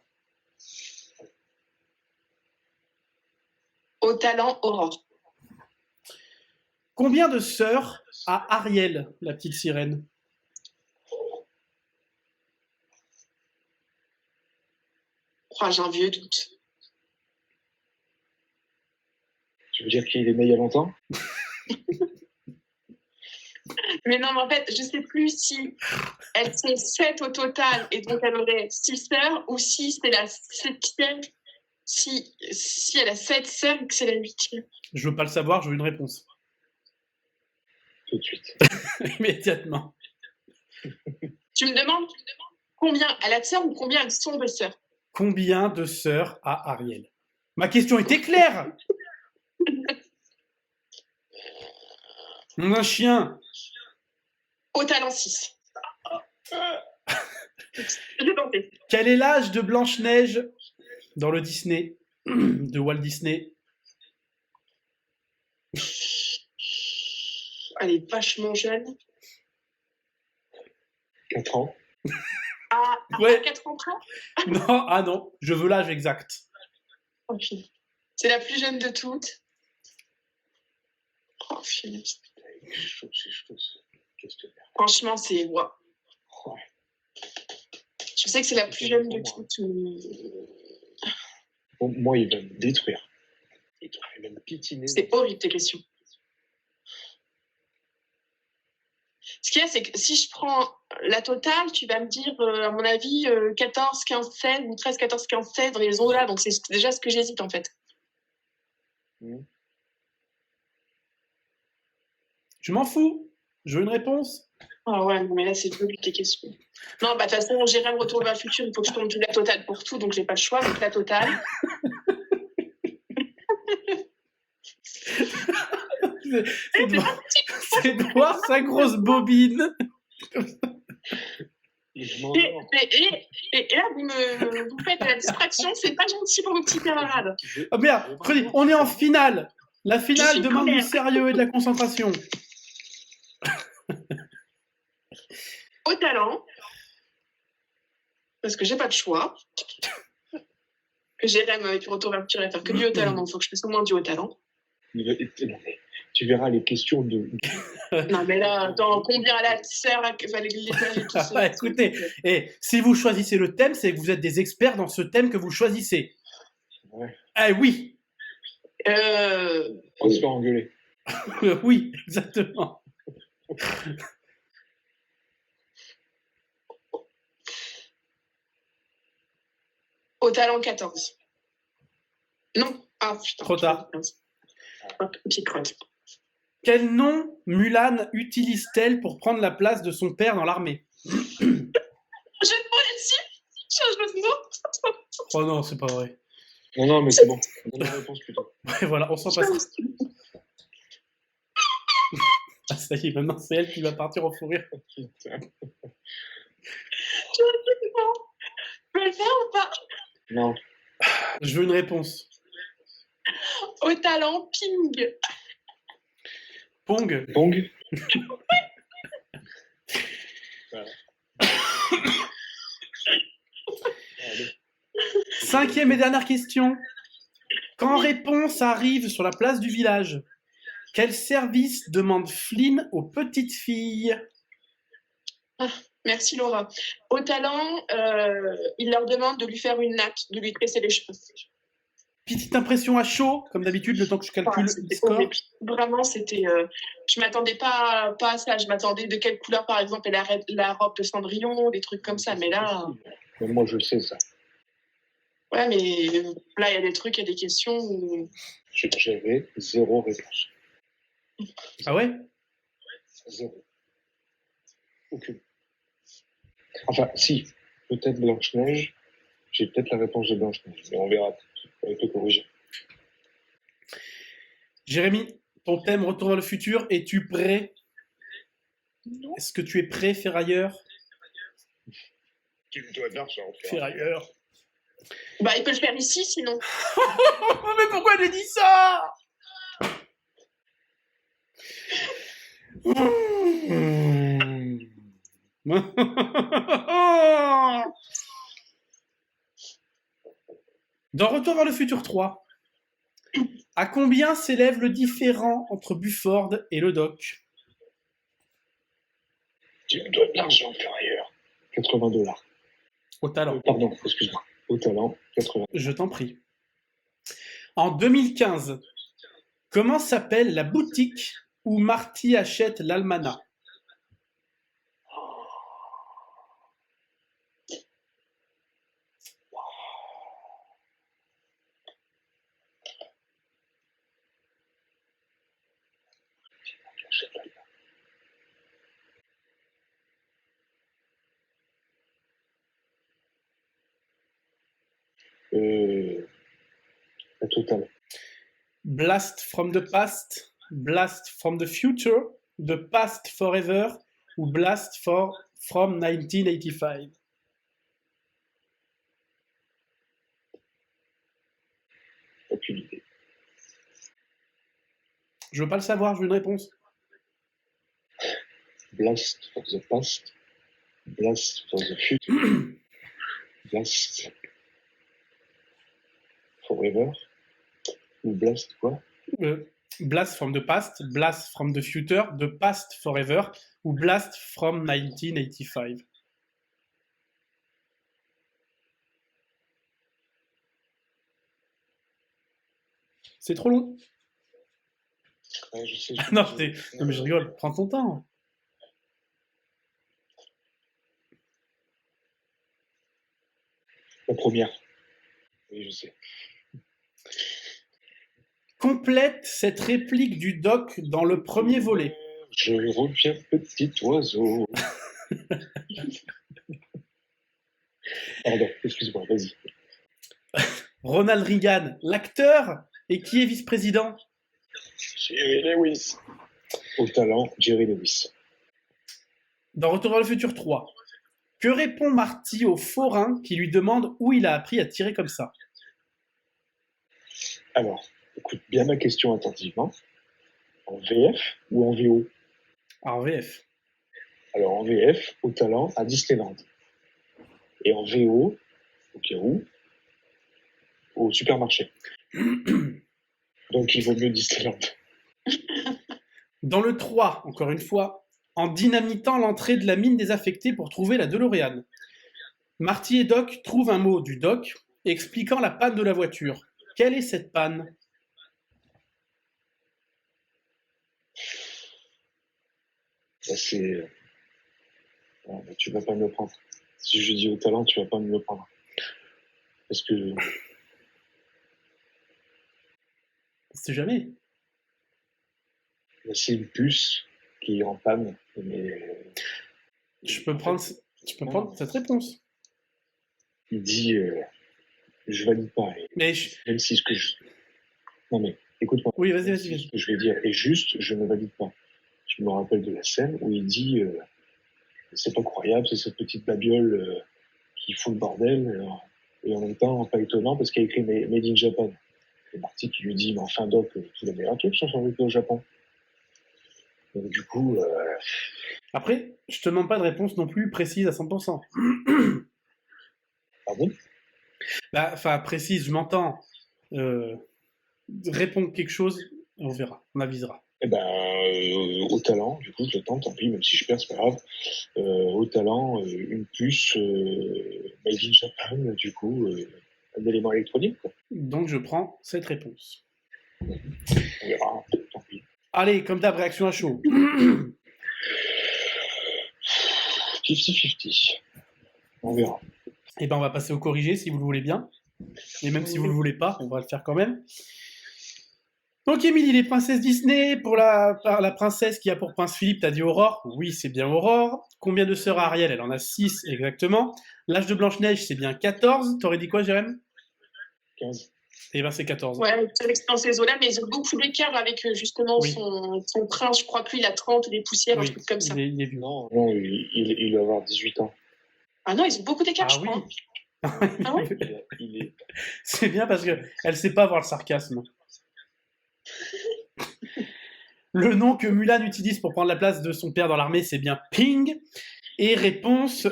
Speaker 2: Au talent, Aurore.
Speaker 1: Combien de sœurs a Ariel, la petite sirène?
Speaker 2: Oh, j'ai un vieux doute.
Speaker 3: Tu veux dire qu'il est né il y a longtemps?
Speaker 2: Mais non, mais en fait, je sais plus si elles sont 7 au total et donc elle aurait 6 sœurs ou si c'est la 7e, si elle a 7 sœurs et que c'est la 8e.
Speaker 1: Je veux pas le savoir, je veux une réponse.
Speaker 3: Tout de suite.
Speaker 1: Immédiatement.
Speaker 2: Tu me demandes combien elle a de sœurs ou combien elles sont de sœurs?
Speaker 1: Combien de sœurs a Ariel? Ma question était claire. Un chien.
Speaker 2: Au talent 6. J'ai tenté.
Speaker 1: Quel est l'âge de Blanche-Neige dans le Disney de Walt Disney?
Speaker 2: Elle est vachement jeune.
Speaker 3: 4 ans.
Speaker 1: Ouais.
Speaker 2: 4 ans?
Speaker 1: Non, ah non, je veux l'âge exact.
Speaker 2: Okay. C'est la plus jeune de toutes. Oh, Philippe. Franchement, c'est... Wow. Je sais que c'est la plus jeune de toutes.
Speaker 3: Bon, moi, il va me détruire. Il va me piétiner.
Speaker 2: C'est horrible, tes questions. Ce qu'il y a, c'est que si je prends la totale, tu vas me dire, à mon avis, 14, 15, 16 ou 13, 14, 15, 16 dans les ondes là. Donc, c'est déjà ce que j'hésite, en fait.
Speaker 1: Je m'en fous. Je veux une réponse.
Speaker 2: Ah ouais, non, mais là, c'est plus tes questions. Non, bah, de toute façon, Jérém Retour vers le futur, il faut que je tombe du la totale pour tout, donc j'ai pas le choix, donc la totale.
Speaker 1: C'est de voir sa grosse bobine.
Speaker 2: Et là, vous faites de la distraction, c'est pas gentil pour vos petits camarades.
Speaker 1: Ah merde, Freddy, on est en finale. La finale demande du sérieux et de la concentration.
Speaker 2: Au talent, parce que j'ai pas de choix. Que Jérém avec Retour vers le futur et faire que du haut talent, donc il faut que je fasse au moins du haut talent.
Speaker 3: Tu verras les questions de.
Speaker 2: Non, mais là, attends, combien la sœur, il fallait l'étage et tout ça.
Speaker 1: Écoutez, et si vous choisissez le thème, c'est que vous êtes des experts dans ce thème que vous choisissez.
Speaker 3: Ouais.
Speaker 1: Ah oui.
Speaker 3: On se fait engueuler.
Speaker 1: Oui, exactement.
Speaker 2: Au talent 14. Non. Ah putain.
Speaker 1: Trop tard.
Speaker 2: Hop, petite crotte.
Speaker 1: Quel nom Mulan utilise-t-elle pour prendre la place de son père dans l'armée?
Speaker 2: J'ai demandé dessus. Change de mot.
Speaker 1: Oh non, c'est pas vrai.
Speaker 3: Non, mais c'est bon. Donne la réponse plutôt.
Speaker 1: Ouais, voilà, on s'en passe. Ah, ça y est, maintenant c'est elle qui va partir en fou rire.
Speaker 2: Tu peux le faire ou pas?
Speaker 3: Non.
Speaker 1: Je veux une réponse.
Speaker 2: Au talent ping.
Speaker 1: Pong.
Speaker 3: Pong.
Speaker 1: Cinquième et dernière question. Quand réponse arrive sur la place du village, quel service demande Flynn aux petites filles?
Speaker 2: Ah, merci Laura. Au talent, il leur demande de lui faire une nappe, de lui tresser les cheveux.
Speaker 1: Petite impression à chaud, comme d'habitude, le temps que je calcule le score.
Speaker 2: Vraiment, c'était. Je m'attendais pas à ça. Je m'attendais de quelle couleur, par exemple, est la robe de Cendrillon, des trucs comme ça. Mais là.
Speaker 3: Mais moi, je sais ça.
Speaker 2: Ouais, mais là, il y a des trucs, il y a des questions où.
Speaker 3: J'avais 0 réponse.
Speaker 1: Ah ouais?
Speaker 3: 0. Aucune. Enfin, si. Peut-être Blanche-Neige. J'ai peut-être la réponse de Blanche-Neige. Mais on verra. Avec le corriger.
Speaker 1: Jérémy, ton thème Retour vers le futur, es-tu prêt? Est-ce que tu es prêt, ferrailleur?
Speaker 3: Tu me dois de l'argent,
Speaker 1: ferrailleur.
Speaker 2: Bah, il peut le faire ici, sinon.
Speaker 1: Mais pourquoi j'ai dit ça? Dans Retour vers le futur 3, à combien s'élève le différend entre Buford et le Doc?
Speaker 3: Tu me dois de l'argent, ferrailleur. $80.
Speaker 1: Au talent.
Speaker 3: Pardon, excuse-moi. Au talent, 80.
Speaker 1: Je t'en prie. En 2015, comment s'appelle la boutique où Marty achète l'almanach?
Speaker 3: La totale.
Speaker 1: Blast from the past, Blast from the future, The Past Forever ou Blast from 1985?
Speaker 3: Aucune idée.
Speaker 1: Je veux pas le savoir, je veux une réponse.
Speaker 3: Blast for the past, Blast for the future, Blast forever, ou Blast quoi?
Speaker 1: Blast from the past, Blast from the future, The Past Forever ou Blast from 1985? C'est trop long.
Speaker 3: Ouais, je sais.
Speaker 1: Non, mais je rigole, prends ton temps.
Speaker 3: La première. Oui, je sais.
Speaker 1: Complète cette réplique du Doc dans le premier volet.
Speaker 3: Je reviens petit oiseau. Pardon, excuse-moi, vas-y.
Speaker 1: Ronald Reagan, l'acteur, et qui est vice-président?
Speaker 3: Jerry Lewis. Au talent, Jerry Lewis.
Speaker 1: Dans Retour vers le futur 3, que répond Marty au forain qui lui demande où il a appris à tirer comme ça?
Speaker 3: Alors, écoute bien ma question attentivement. En VF ou en VO?
Speaker 1: En VF.
Speaker 3: Alors, en VF, au talent, à Disneyland. Et en VO, au Pérou, au supermarché. Donc, il vaut mieux Disneyland.
Speaker 1: Dans le 3, encore une fois, en dynamitant l'entrée de la mine désaffectée pour trouver la DeLorean, Marty et Doc trouvent un mot du Doc expliquant la panne de la voiture. Quelle est cette panne?
Speaker 3: C'est... Non, mais tu vas pas me le prendre. Si je dis au talent, tu vas pas me le prendre. Parce que...
Speaker 1: C'est jamais.
Speaker 3: C'est une puce qui est en panne. Mais...
Speaker 1: Tu peux prendre cette réponse.
Speaker 3: Il dit... je valide pas.
Speaker 1: Mais
Speaker 3: même si ce que je... Non mais, écoute-moi.
Speaker 1: Oui, vas-y.
Speaker 3: Ce que je vais dire est juste, je ne valide pas. Je me rappelle de la scène où il dit c'est pas croyable, c'est cette petite babiole qui fout le bordel, et en même temps, pas étonnant parce qu'il a écrit Made in Japan. Et Marty qui lui dit mais enfin Doc, tous les meilleurs trucs sont fabriqués au Japon. Donc du coup...
Speaker 1: Après, je te demande pas de réponse non plus précise à 100%.
Speaker 3: Pardon?
Speaker 1: Bah, enfin, précise, je m'entends. Réponds quelque chose, on verra, on avisera.
Speaker 3: Eh ben, au talent, du coup, je tente, tant pis, même si je perds, c'est pas grave. Au talent, une puce Made in Japan, du coup, un élément électronique, quoi.
Speaker 1: Donc, je prends cette réponse.
Speaker 3: On verra, tant pis.
Speaker 1: Allez, comme d'hab, réaction à chaud.
Speaker 3: 50-50. On verra.
Speaker 1: Eh ben, on va passer au corrigé, si vous le voulez bien. Et même si vous le voulez pas, on va le faire quand même. Donc, Émilie, les princesses Disney, pour la princesse qui a pour prince Philippe, t'as dit Aurore? Oui, c'est bien Aurore. Combien de sœurs a Ariel? Elle en a 6, exactement. L'âge de Blanche-Neige, c'est bien 14. T'aurais dit quoi, Jérém?
Speaker 3: 15.
Speaker 1: Eh ben, c'est 14.
Speaker 2: Ouais, c'est dans ces eaux-là, mais ils ont beaucoup d'écart avec justement
Speaker 1: Oui.
Speaker 2: son prince. Je crois que lui, il a 30 des poussières, un truc comme ça.
Speaker 1: Il est vieux.
Speaker 3: Non, il doit avoir 18 ans.
Speaker 2: Ah non, ils ont beaucoup d'écart, je crois. Ah ouais?
Speaker 1: C'est bien parce qu'elle sait pas voir le sarcasme. Le nom que Mulan utilise pour prendre la place de son père dans l'armée, c'est bien Ping. Et réponse,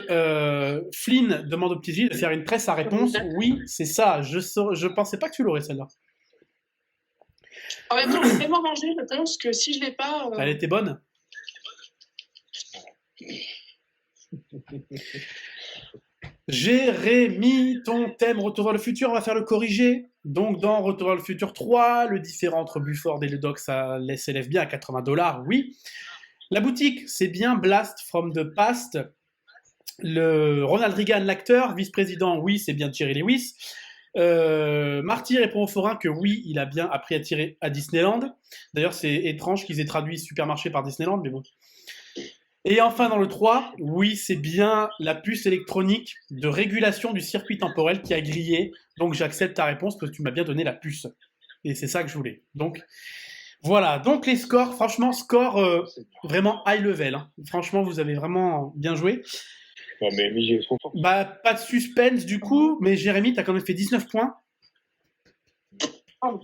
Speaker 1: Flynn demande au petit Gilles de faire une presse à réponse. Oui, c'est ça. Je pensais pas que tu l'aurais, celle-là.
Speaker 2: En même temps, j'ai tellement mangé, je pense que si je l'ai pas...
Speaker 1: Elle était bonne. Jérémy, ton thème Retour vers le futur, on va faire le corrigé. Donc dans Retour vers le futur 3, le différent entre Buford et le Doc, ça s'élève bien à $80, oui. La boutique, c'est bien Blast from the Past. Le Ronald Reagan, l'acteur, vice-président, oui, c'est bien Jerry Lewis. Marty répond au forain que oui, il a bien appris à tirer à Disneyland. D'ailleurs, c'est étrange qu'ils aient traduit supermarché par Disneyland, mais bon. Et enfin, dans le 3, oui, c'est bien la puce électronique de régulation du circuit temporel qui a grillé. Donc, j'accepte ta réponse parce que tu m'as bien donné la puce. Et c'est ça que je voulais. Donc, voilà. Donc, les scores, franchement, vraiment high level. Hein. Franchement, vous avez vraiment bien joué.
Speaker 3: Non, mais j'ai trop fort.
Speaker 1: Bah, pas de suspense du coup, mais Jérémy, t'as quand même fait 19 points.
Speaker 2: Oh.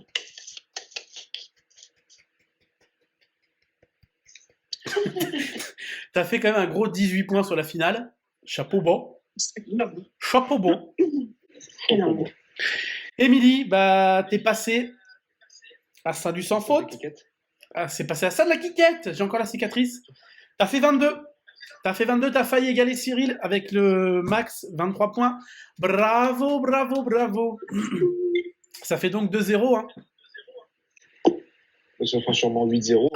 Speaker 1: T'as fait quand même un gros 18 points sur la finale. Chapeau bas. Chapeau bas. Émilie, bah, t'es passé à ça du sans faute. Ah, c'est passé à ça de la quiquette. J'ai encore la cicatrice. T'as fait 22. T'as failli égaler Cyril avec le max, 23 points. Bravo, bravo, bravo. Ça fait donc 2-0. Hein.
Speaker 3: Ça fera sûrement 8-0.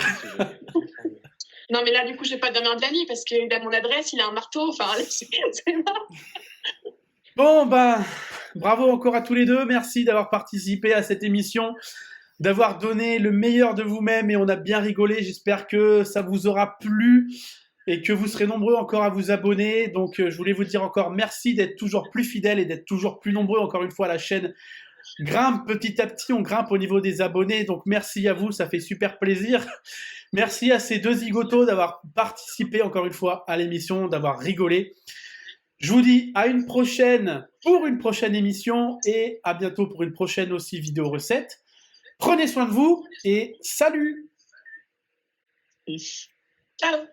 Speaker 2: Non, mais là, du coup, j'ai pas de main de l'ami parce qu'il a mon adresse, il a un marteau. Enfin, c'est mort.
Speaker 1: Bon, bah, bravo encore à tous les deux. Merci d'avoir participé à cette émission d'avoir donné le meilleur de vous-même et on a bien rigolé. J'espère que ça vous aura plu et que vous serez nombreux encore à vous abonner. Donc, je voulais vous dire encore merci d'être toujours plus fidèles et d'être toujours plus nombreux. Encore une fois, la chaîne grimpe petit à petit, on grimpe au niveau des abonnés. Donc, merci à vous, ça fait super plaisir. Merci à ces deux zigotos d'avoir participé encore une fois à l'émission, d'avoir rigolé. Je vous dis à une prochaine pour une prochaine émission et à bientôt pour une prochaine aussi vidéo recette. Prenez soin de vous et salut!
Speaker 2: Ciao!